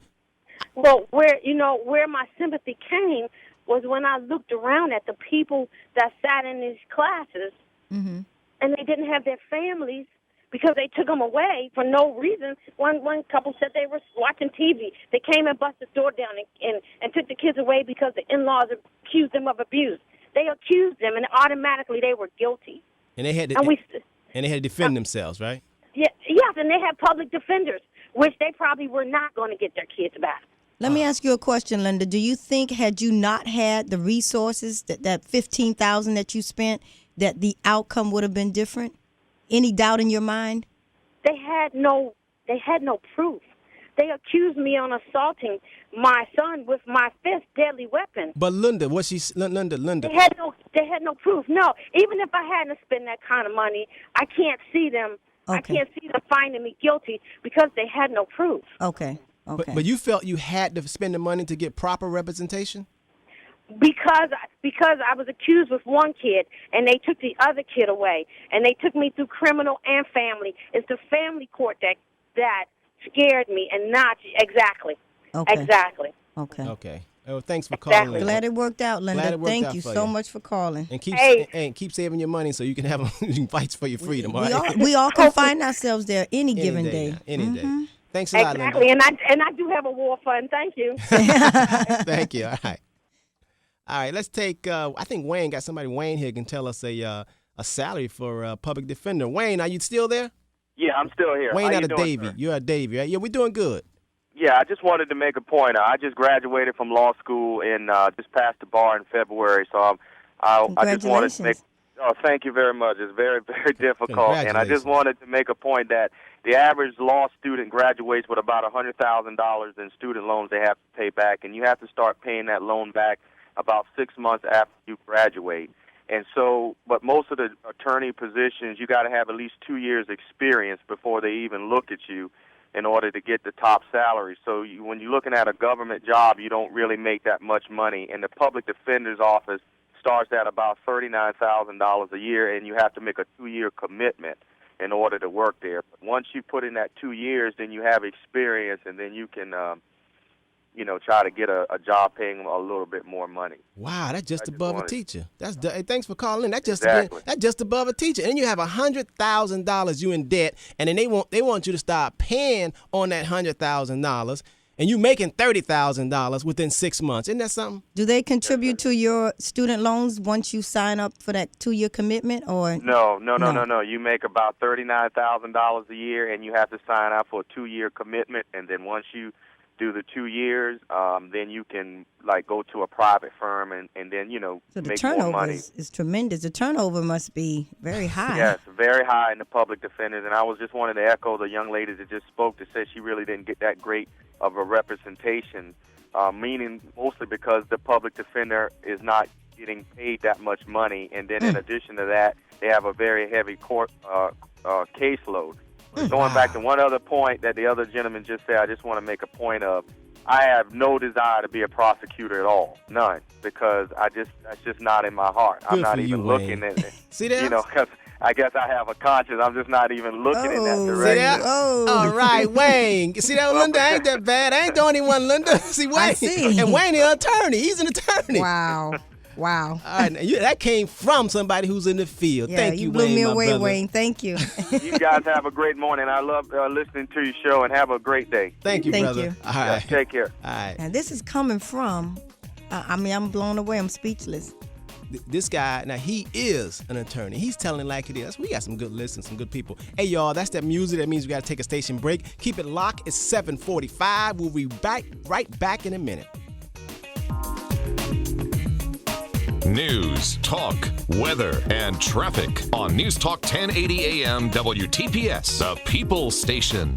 Well, where my sympathy came was when I looked around at the people that sat in these classes, and they didn't have their families because they took them away for no reason. One couple said they were watching TV. They came and busted the door down and took the kids away because the in-laws accused them of abuse. They accused them, and automatically they were guilty. And they had to defend themselves, right? Yes, and they had public defenders, which they probably were not going to get their kids back. Let me ask you a question, Linda. Do you think, had you not had the resources, that $15,000 that you spent, that the outcome would have been different? Any doubt in your mind? They had no proof. They accused me on assaulting my son with my 5th deadly weapon. But Linda, Linda. They had no proof. No, even if I hadn't spent that kind of money, I can't see them. Okay. I can't see them finding me guilty because they had no proof. Okay. But you felt you had to spend the money to get proper representation? Because I was accused with one kid, and they took the other kid away, and they took me through criminal and family. It's the family court that scared me, and not exactly. Okay. Exactly. Okay. Oh, thanks for calling. Linda. Glad it worked out, Linda. Glad it worked Thank out you for so much for calling. And keep saving your money so you can have fights for your freedom. We all can find ourselves there any given day. Any day. Thanks a lot, Linda. Exactly, and I do have a war fund. Thank you. Thank you. All right. Let's take. I think Wayne got somebody. Wayne here can tell us a salary for a public defender. Wayne, are you still there? Yeah, I'm still here. Wayne How out you of doing, Davie. sir? You're at Davie, right? Yeah, we're doing good. Yeah, I just wanted to make a point. I just graduated from law school and just passed the bar in February, so I just wanted to make. Oh, thank you very much. It's very, very difficult, and I just wanted to make a point that the average law student graduates with about $100,000 in student loans they have to pay back, and you have to start paying that loan back about 6 months after you graduate. And so, but most of the attorney positions, you got to have at least 2 years experience before they even look at you in order to get the top salary. So when you're looking at a government job, you don't really make that much money. And the public defender's office starts at about $39,000 a year, and you have to make a 2-year commitment in order to work there. But once you put in that 2 years, then you have experience, and then you can, try to get a job paying a little bit more money. Wow, that's just above a teacher. Hey, thanks for calling. That's Exactly. just above a teacher. And you have $100,000 you in debt, and then they want you to start paying on that $100,000, and you making $30,000 within 6 months. Isn't that something? Do they contribute to your student loans once you sign up for that 2-year commitment, or No. You make about $39,000 a year, and you have to sign up for a 2-year commitment, and then once you do the 2 years, then you can go to a private firm and then so the make more turnover money. is tremendous. The turnover must be very high. Yes, very high in the public defenders, and I was just wanting to echo the young lady that just spoke that said she really didn't get that great of a representation, meaning mostly because the public defender is not getting paid that much money, and then in addition to that, they have a very heavy court caseload. Going back to one other point that the other gentleman just said, I just want to make a point of, I have no desire to be a prosecutor at all, none, because that's just not in my heart. I'm not even looking at it. See that? Because I guess I have a conscience. I'm just not even looking in that direction. See that? All right, Wayne. See that, Linda? Ain't that bad? I ain't the only one, Linda. See, Wayne. I see. And Wayne is an attorney. He's an attorney. Wow. All right, that came from somebody who's in the field. Yeah, Thank you, you blew Wayne, me my away, brother. Wayne. Thank you. You guys have a great morning. I love listening to your show, and have a great day. Thank you, brother. you. All right. Take care. All right. And this is coming from, I'm blown away. I'm speechless. this guy, now he is an attorney. He's telling it like it is. We got some good listeners, some good people. Hey, y'all, that's that music. That means we got to take a station break. Keep it locked. It's 7:45. We'll be right back in a minute. News, talk, weather, and traffic on News Talk 1080 AM WTPS, the People Station.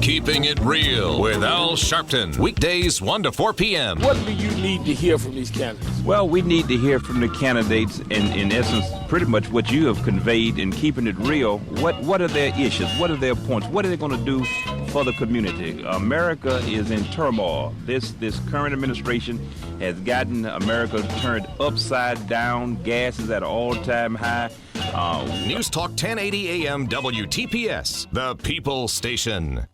Keeping it real with Al Sharpton. Weekdays 1 to 4 p.m. What do you need to hear from these candidates? Well, we need to hear from the candidates in essence, pretty much what you have conveyed in keeping it real. What are their issues? What are their points? What are they going to do for the community? America is in turmoil. This current administration has gotten America turned upside down. Gas is at an all-time high. News Talk 1080 AM WTPS, the People Station.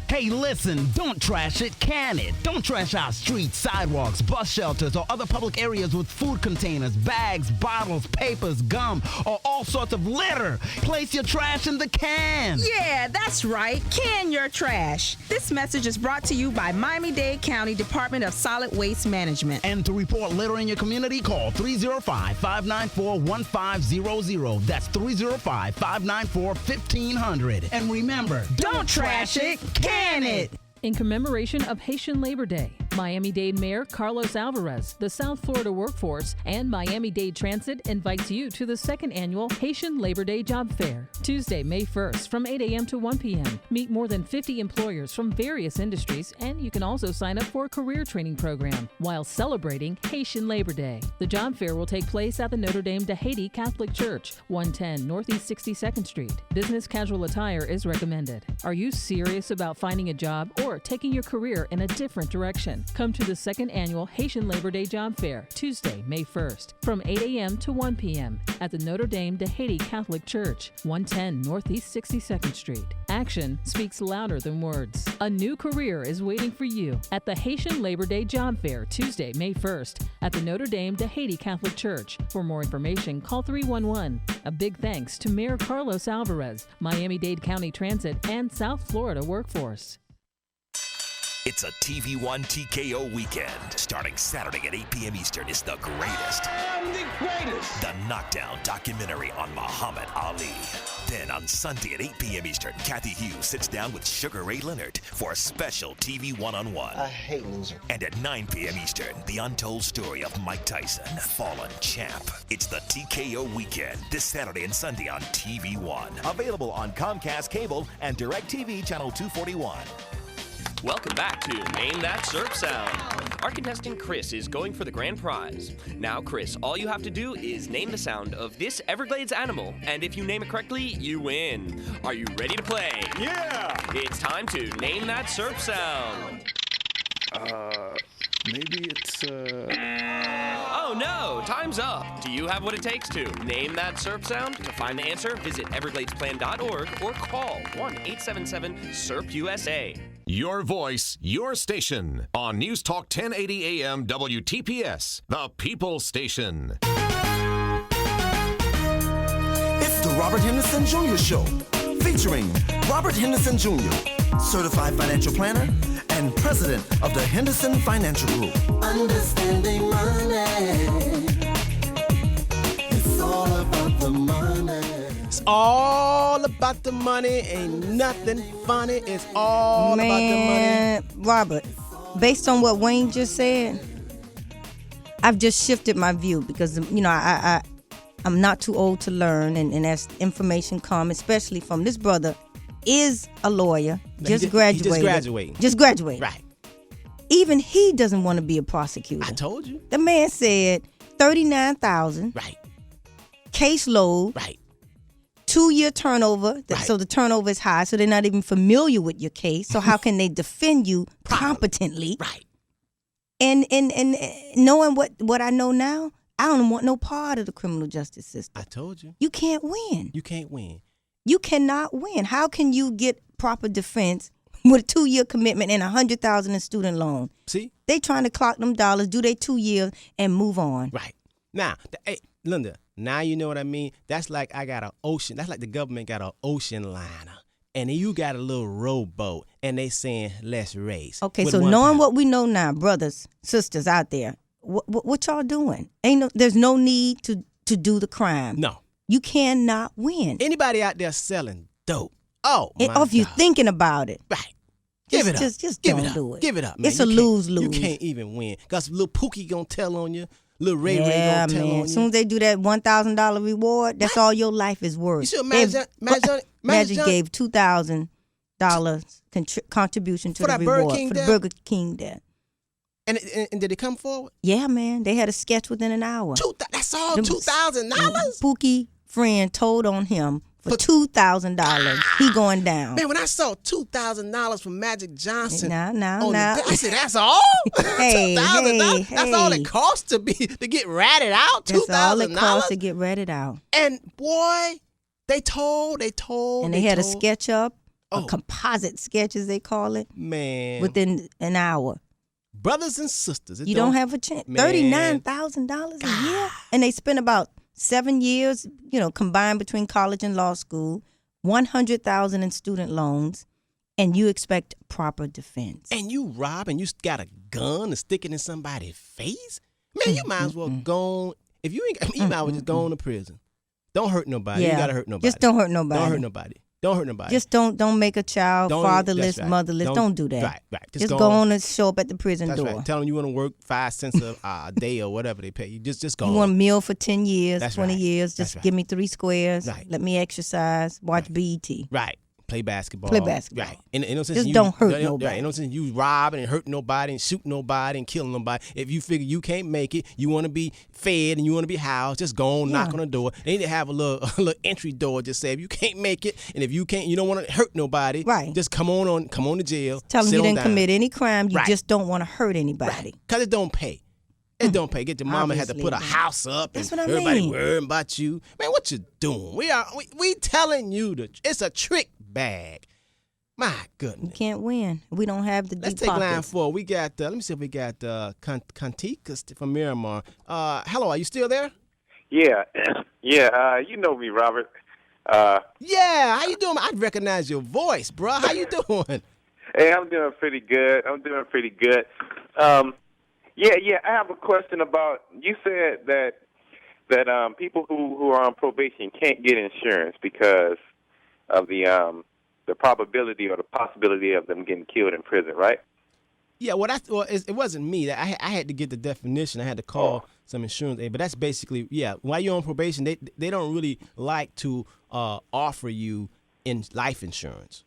Hey, listen, don't trash it, can it? Don't trash our streets, sidewalks, bus shelters, or other public areas with food containers, bags, bottles, papers, gum, or all sorts of litter. Place your trash in the can. Yeah, that's right. Can your trash. This message is brought to you by Miami-Dade County Department of Solid Waste Management. And to report litter in your community, call 305-594-1500. That's 305-594-1500. And remember, don't trash it, can it? In commemoration of Haitian Labor Day, Miami-Dade Mayor Carlos Alvarez, the South Florida Workforce, and Miami-Dade Transit invites you to the second annual Haitian Labor Day Job Fair, Tuesday, May 1st from 8 a.m. to 1 p.m. Meet more than 50 employers from various industries, and you can also sign up for a career training program while celebrating Haitian Labor Day. The job fair will take place at the Notre Dame de Haiti Catholic Church, 110 Northeast 62nd Street. Business casual attire is recommended. Are you serious about finding a job or taking your career in a different direction? Come to the second annual Haitian Labor Day Job Fair, Tuesday, May 1st, from 8 a.m. to 1 p.m. at the Notre Dame de Haiti Catholic Church, 110 Northeast 62nd Street. Action speaks louder than words. A new career is waiting for you at the Haitian Labor Day Job Fair, Tuesday, May 1st, at the Notre Dame de Haiti Catholic Church. For more information, call 311. A big thanks to Mayor Carlos Alvarez, Miami-Dade County Transit, and South Florida Workforce. It's a TV1 TKO weekend. Starting Saturday at 8 p.m. Eastern is the greatest. I am the greatest. The Knockdown documentary on Muhammad Ali. Then on Sunday at 8 p.m. Eastern, Kathy Hughes sits down with Sugar Ray Leonard for a special TV one-on-one. I hate losing. And at 9 p.m. Eastern, the untold story of Mike Tyson, fallen champ. It's the TKO weekend this Saturday and Sunday on TV1. Available on Comcast Cable and DirecTV Channel 241. Welcome back to Name That Surf Sound. Our contestant Chris is going for the grand prize. Now, Chris, all you have to do is name the sound of this Everglades animal, and if you name it correctly, you win. Are you ready to play? Yeah! It's time to Name That Surf Sound. Maybe it's, Oh no, time's up. Do you have what it takes to name that surf sound? To find the answer, visit evergladesplan.org or call 1-877-SURF-USA. Your voice, your station on News Talk 1080 AM WTPS, the People Station. It's the Robert Henderson Jr. Show, featuring Robert Henderson Jr., certified financial planner and president of the Henderson Financial Group. Understanding money. It's all about the money. It's all about the money. Ain't nothing funny. It's all about the money. Robert, based on what Wayne just said, I've just shifted my view because, you know, I'm not too old to learn, and as information comes, especially from this brother, is a lawyer, just graduated. Just graduated. Right. Even he doesn't want to be a prosecutor. I told you. The man said 39,000. Right. Caseload. Right. 2-year turnover. Right. So the turnover is high, so they're not even familiar with your case. So how can they defend you competently? Right. And knowing what I know now, I don't want no part of the criminal justice system. I told you. You can't win. You can't win. You cannot win. How can you get proper defense with a 2-year commitment and $100,000 in student loan? See? They trying to clock them dollars, do they 2 years, and move on. Right. Now, hey, Linda, now you know what I mean? That's like I got an ocean. That's like the government got an ocean liner. And then you got a little rowboat, and they saying, let's race. Okay, so knowing what we know now, brothers, sisters out there, what y'all doing? There's no need to do the crime. No. You cannot win. Anybody out there selling dope? Oh, my Or if you're God. thinking about it. Right. Give it up. Just Give don't it up. do it. Give it up, man. It's a lose-lose. You can't even win. Because little Pookie going to tell on you. Little Ray Ray Yeah, going to tell man. on As you. soon as they do that $1,000 reward, that's all your life is worth. You should imagine Magic gave $2,000 contribution to For the that Burger reward King for the debt? Burger King debt. And did it come forward? Yeah, man. They had a sketch within an hour. That's all Them- $2,000? Pookie friend told on him for $2,000. He going down. Man, when I saw $2,000 from Magic Johnson, Now. I said, "That's all? Hey, $2,000? hey, That's all hey. it costs to get ratted out? That's all it $2,000? costs to get ratted out. And boy, they told. And they had a told. sketch up, a composite sketch as they call it, Man, within an hour. brothers and sisters, You don't have a chance. $39,000 a year, and they spent about 7 years, combined between college and law school, $100,000 in student loans, and you expect proper defense. And you rob, and you got a gun to stick it in somebody's face. Man, you might as well go. If you ain't, you might as well just go on to prison. Don't hurt nobody. You Yeah. gotta hurt nobody. Just don't hurt nobody. Don't hurt nobody. Don't hurt nobody. Just don't make a child Don't- fatherless, that's right. motherless. Don't do that. Right. Just go on and show up at the prison That's door. right. Tell them you want to work 5 cents a day or whatever they pay you. Just go. You on. want a meal for 10 years, That's 20 right. years. That's Just right. give me 3 squares. Right. Let me exercise. Watch BET. Right. Play basketball. Play basketball. Right. In no sense Just you, don't hurt right, nobody. In no sense you robbing and hurting nobody and shooting nobody and killing nobody. If you figure you can't make it, you want to be fed and you want to be housed, just go on, knock on the door. They need to have a little entry door. Just say if you can't make it and if you don't want to hurt nobody, right? Just come on to jail. Tell them sit you on didn't down. commit any crime. You Right. just don't want to hurt anybody. Cause it don't pay. It don't pay. Get your mama had to Obviously, put a man. house up That's and what I everybody mean. worrying about you. Man, what you doing? We telling you it's a trick bag. My goodness. You can't win. We don't have the Let's deep take line pockets. 4. We got, let me see if we got Kantika from Miramar. Hello, are you still there? Yeah. You know me, Robert. Yeah, how you doing? I recognize your voice, bro. How you doing? Hey, I'm doing pretty good. Yeah, I have a question about, you said that people who are on probation can't get insurance because of the probability or the possibility of them getting killed in prison, right? Yeah, it wasn't me. I had to get the definition. I had to call some insurance aid, but that's basically, while you're on probation, they don't really like to offer you life insurance.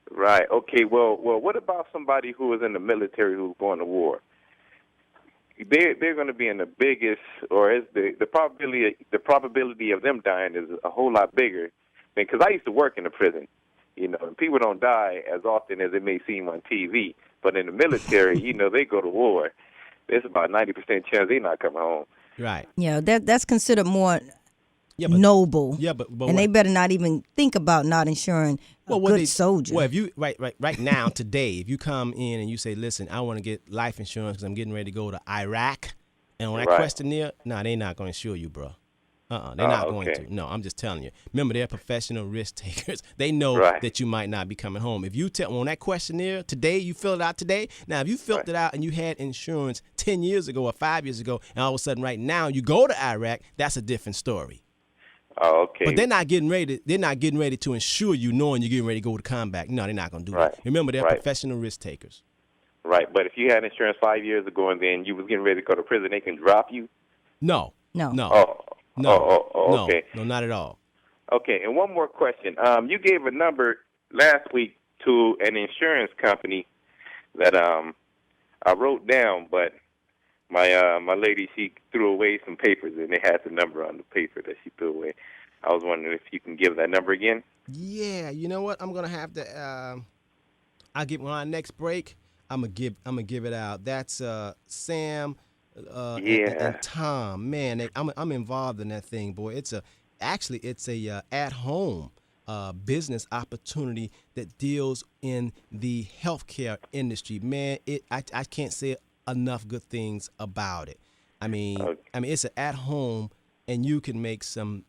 Right. Okay. Well, what about somebody who is in the military who's going to war? They're going to be in the biggest, or is the probability of them dying is a whole lot bigger. Because I used to work in a prison, and people don't die as often as it may seem on TV. But in the military, they go to war. There's about 90% chance they're not coming home. Right. Yeah, that's considered more noble. Yeah, but and they better not even think about not insuring a good soldier. Well, if you right now today, if you come in and you say, "Listen, I want to get life insurance because I'm getting ready to go to Iraq," and on that questionnaire, they're not going to insure you, bro. They're not going to. No, I'm just telling you. Remember, they're professional risk takers. They know that you might not be coming home. If you tell on that questionnaire today, you fill it out today. Now, if you filled it out and you had insurance 10 years ago or 5 years ago, and all of a sudden right now you go to Iraq, that's a different story. Oh, okay. But they're not getting ready. They're not getting ready to insure you, knowing you're getting ready to go to combat. No, they're not going to do that. Remember, they're professional risk takers. Right. But if you had insurance 5 years ago and then you was getting ready to go to prison, they can drop you. No. Okay. No, not at all. Okay. And one more question. You gave a number last week to an insurance company that I wrote down, but my lady, she threw away some papers and it had the number on the paper that she threw away. I was wondering if you can give that number again. Yeah, you know what? I'm gonna have to. I'll get when our next break. I'm gonna give it out. That's Sam. And Tom. Man, I'm involved in that thing, boy. It's a at home business opportunity that deals in the healthcare industry. Man, I can't say enough good things about it. I mean, it's an at home, and you can make some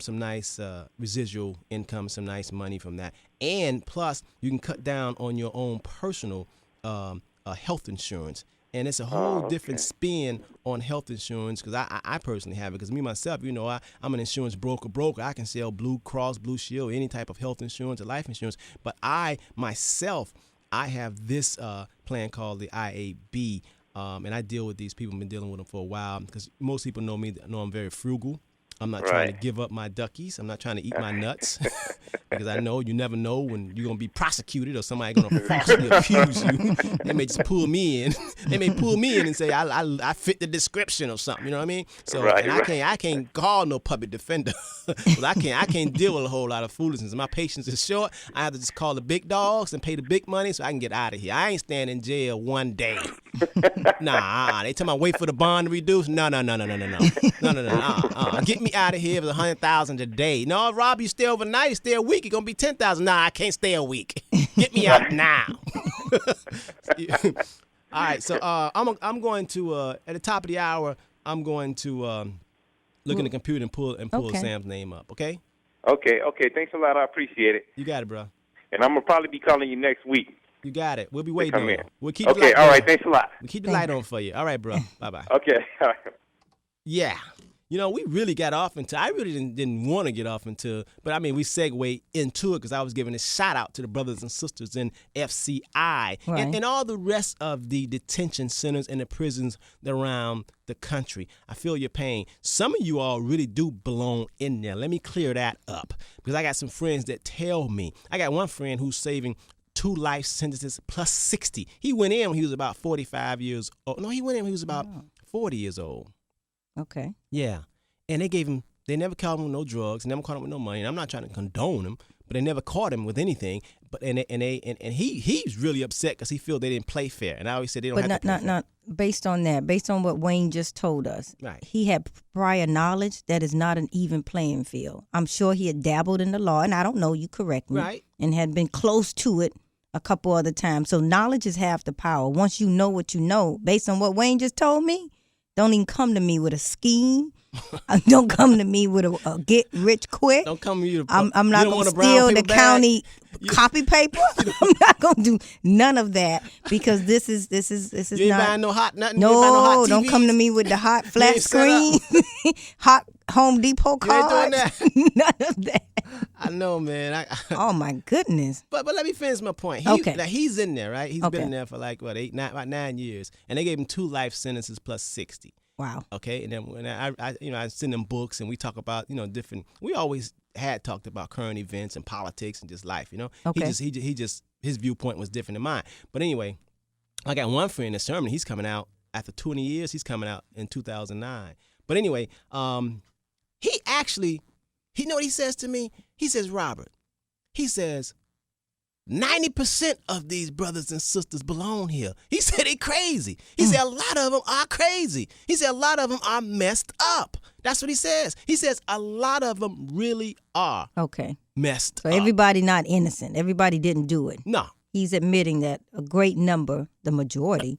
nice residual income, some nice money from that, and plus you can cut down on your own personal health insurance. And it's a whole different spin on health insurance because I personally have it. Because me, myself, I'm an insurance broker. I can sell Blue Cross, Blue Shield, any type of health insurance or life insurance. But I have this plan called the IAB. And I deal with these people. I've been dealing with them for a while because most people know me, know I'm very frugal. I'm not trying to give up my duckies. I'm not trying to eat my nuts because I know you never know when you're going to be prosecuted or somebody going to falsely accuse you. They may just pull me in. They may pull me in and say, I fit the description or something. You know what I mean? So I can't call no public defender. I can't deal with a whole lot of foolishness. My patience is short. I have to just call the big dogs and pay the big money so I can get out of here. I ain't staying in jail one day. Nah, they tell me wait for the bond to reduce. No. Get me out of here for $100,000 a day. No, Rob, you stay overnight, stay a week, it's gonna be $10,000. Nah, I can't stay a week. Get me out now. All right, so I'm going to at the top of the hour, I'm going to look in the computer and pull Sam's name up. Okay. Okay. Thanks a lot. I appreciate it. You got it, bro. And I'm gonna probably be calling you next week. You got it. We'll be waiting on you. We'll keep the light on. Right. Thanks a lot. We'll keep the light on for you. All right, bro. Bye-bye. Okay. All right. Yeah. We really got off into, I really didn't want to get off into, but I mean, we segue into it because I was giving a shout out to the brothers and sisters in FCI and all the rest of the detention centers and the prisons around the country. I feel your pain. Some of you all really do belong in there. Let me clear that up because I got some friends that tell me. I got one friend who's saving 2 life sentences plus 60. He went in when he was about 45 years old. No, he went in when he was about 40 years old. Okay. Yeah. And they never caught him with no drugs, never caught him with no money. And I'm not trying to condone him, but they never caught him with anything. But he's really upset because he feels they didn't play fair. And I always said they don't have to play fair. Not based on that, based on what Wayne just told us. Right. He had prior knowledge that is not an even playing field. I'm sure he had dabbled in the law, and I don't know, you correct me. Right. And had been close to it a couple other times. So knowledge is half the power. Once you know what you know, based on what Wayne just told me, don't even come to me with a scheme. Don't come to me with a get rich quick. Don't come to you. I'm not going to steal the county copy paper. I'm not going to do none of that because this is you ain't not. Buying no hot nothing. No, don't come to me with the hot flat screen, hot Home Depot cards. You ain't doing that. None of that. I know, man. Oh my goodness. But let me finish my point. He's in there, right? He's been in there for like about 9 years, and they gave him 2 life sentences plus 60. Wow. Okay, and then when I send them books and we talk about different. We always had talked about current events and politics and just life. Okay. He just his viewpoint was different than mine. But anyway, I got one friend in Sherman. He's coming out after 20 years. He's coming out in 2009. But anyway, he know what he says to me. He says, Robert, he says, 90% of these brothers and sisters belong here. He said they crazy. He said a lot of them are crazy. He said a lot of them are messed up. That's what he says. He says a lot of them really are messed up. So everybody not innocent. Everybody didn't do it. No. He's admitting that a great number, the majority,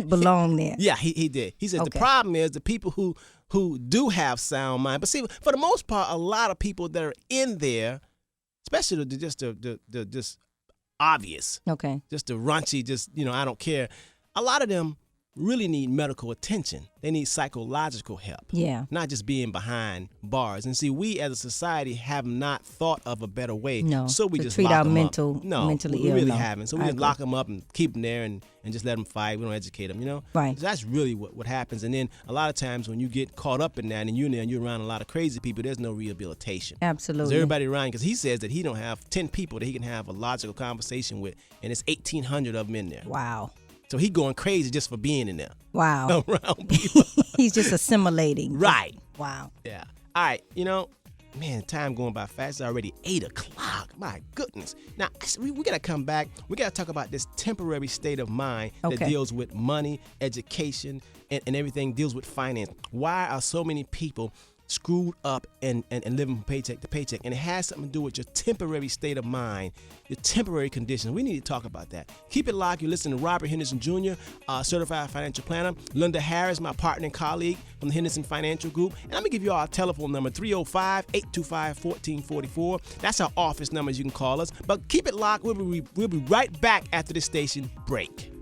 belong there. Yeah, he did. He said the problem is the people who do have sound mind. But see, for the most part, a lot of people that are in there, especially the just obvious. Okay. Just the raunchy, I don't care. A lot of them really need medical attention. They need psychological help. Yeah. Not just being behind bars. And see, we as a society have not thought of a better way. No. So we to just treat lock our them mentally up. No, mentally we ill. really no. haven't. So we just lock them up and keep them there and just let them fight. We don't educate them, Right. So that's really what happens. And then a lot of times when you get caught up in that and you're there and you're around a lot of crazy people, there's no rehabilitation. Absolutely. There's everybody around, because he says that he don't have 10 people that he can have a logical conversation with, and it's 1,800 of them in there. Wow. So he going crazy just for being in there. Wow. Around people. He's just assimilating. Right. Wow. Yeah. All right. Man, time going by fast. It's already 8 o'clock. My goodness. Now, we got to come back. We got to talk about this temporary state of mind that deals with money, education, and everything deals with finance. Why are so many people screwed up and living from paycheck to paycheck? And it has something to do with your temporary state of mind, your temporary conditions. We need to talk about that. Keep it locked. You're listening to Robert Henderson Jr., certified financial planner. Linda Harris, my partner and colleague from the Henderson Financial Group. And I'm going to give you our telephone number, 305-825-1444. That's our office numbers. You can call us. But keep it locked. We'll be right back after the station break.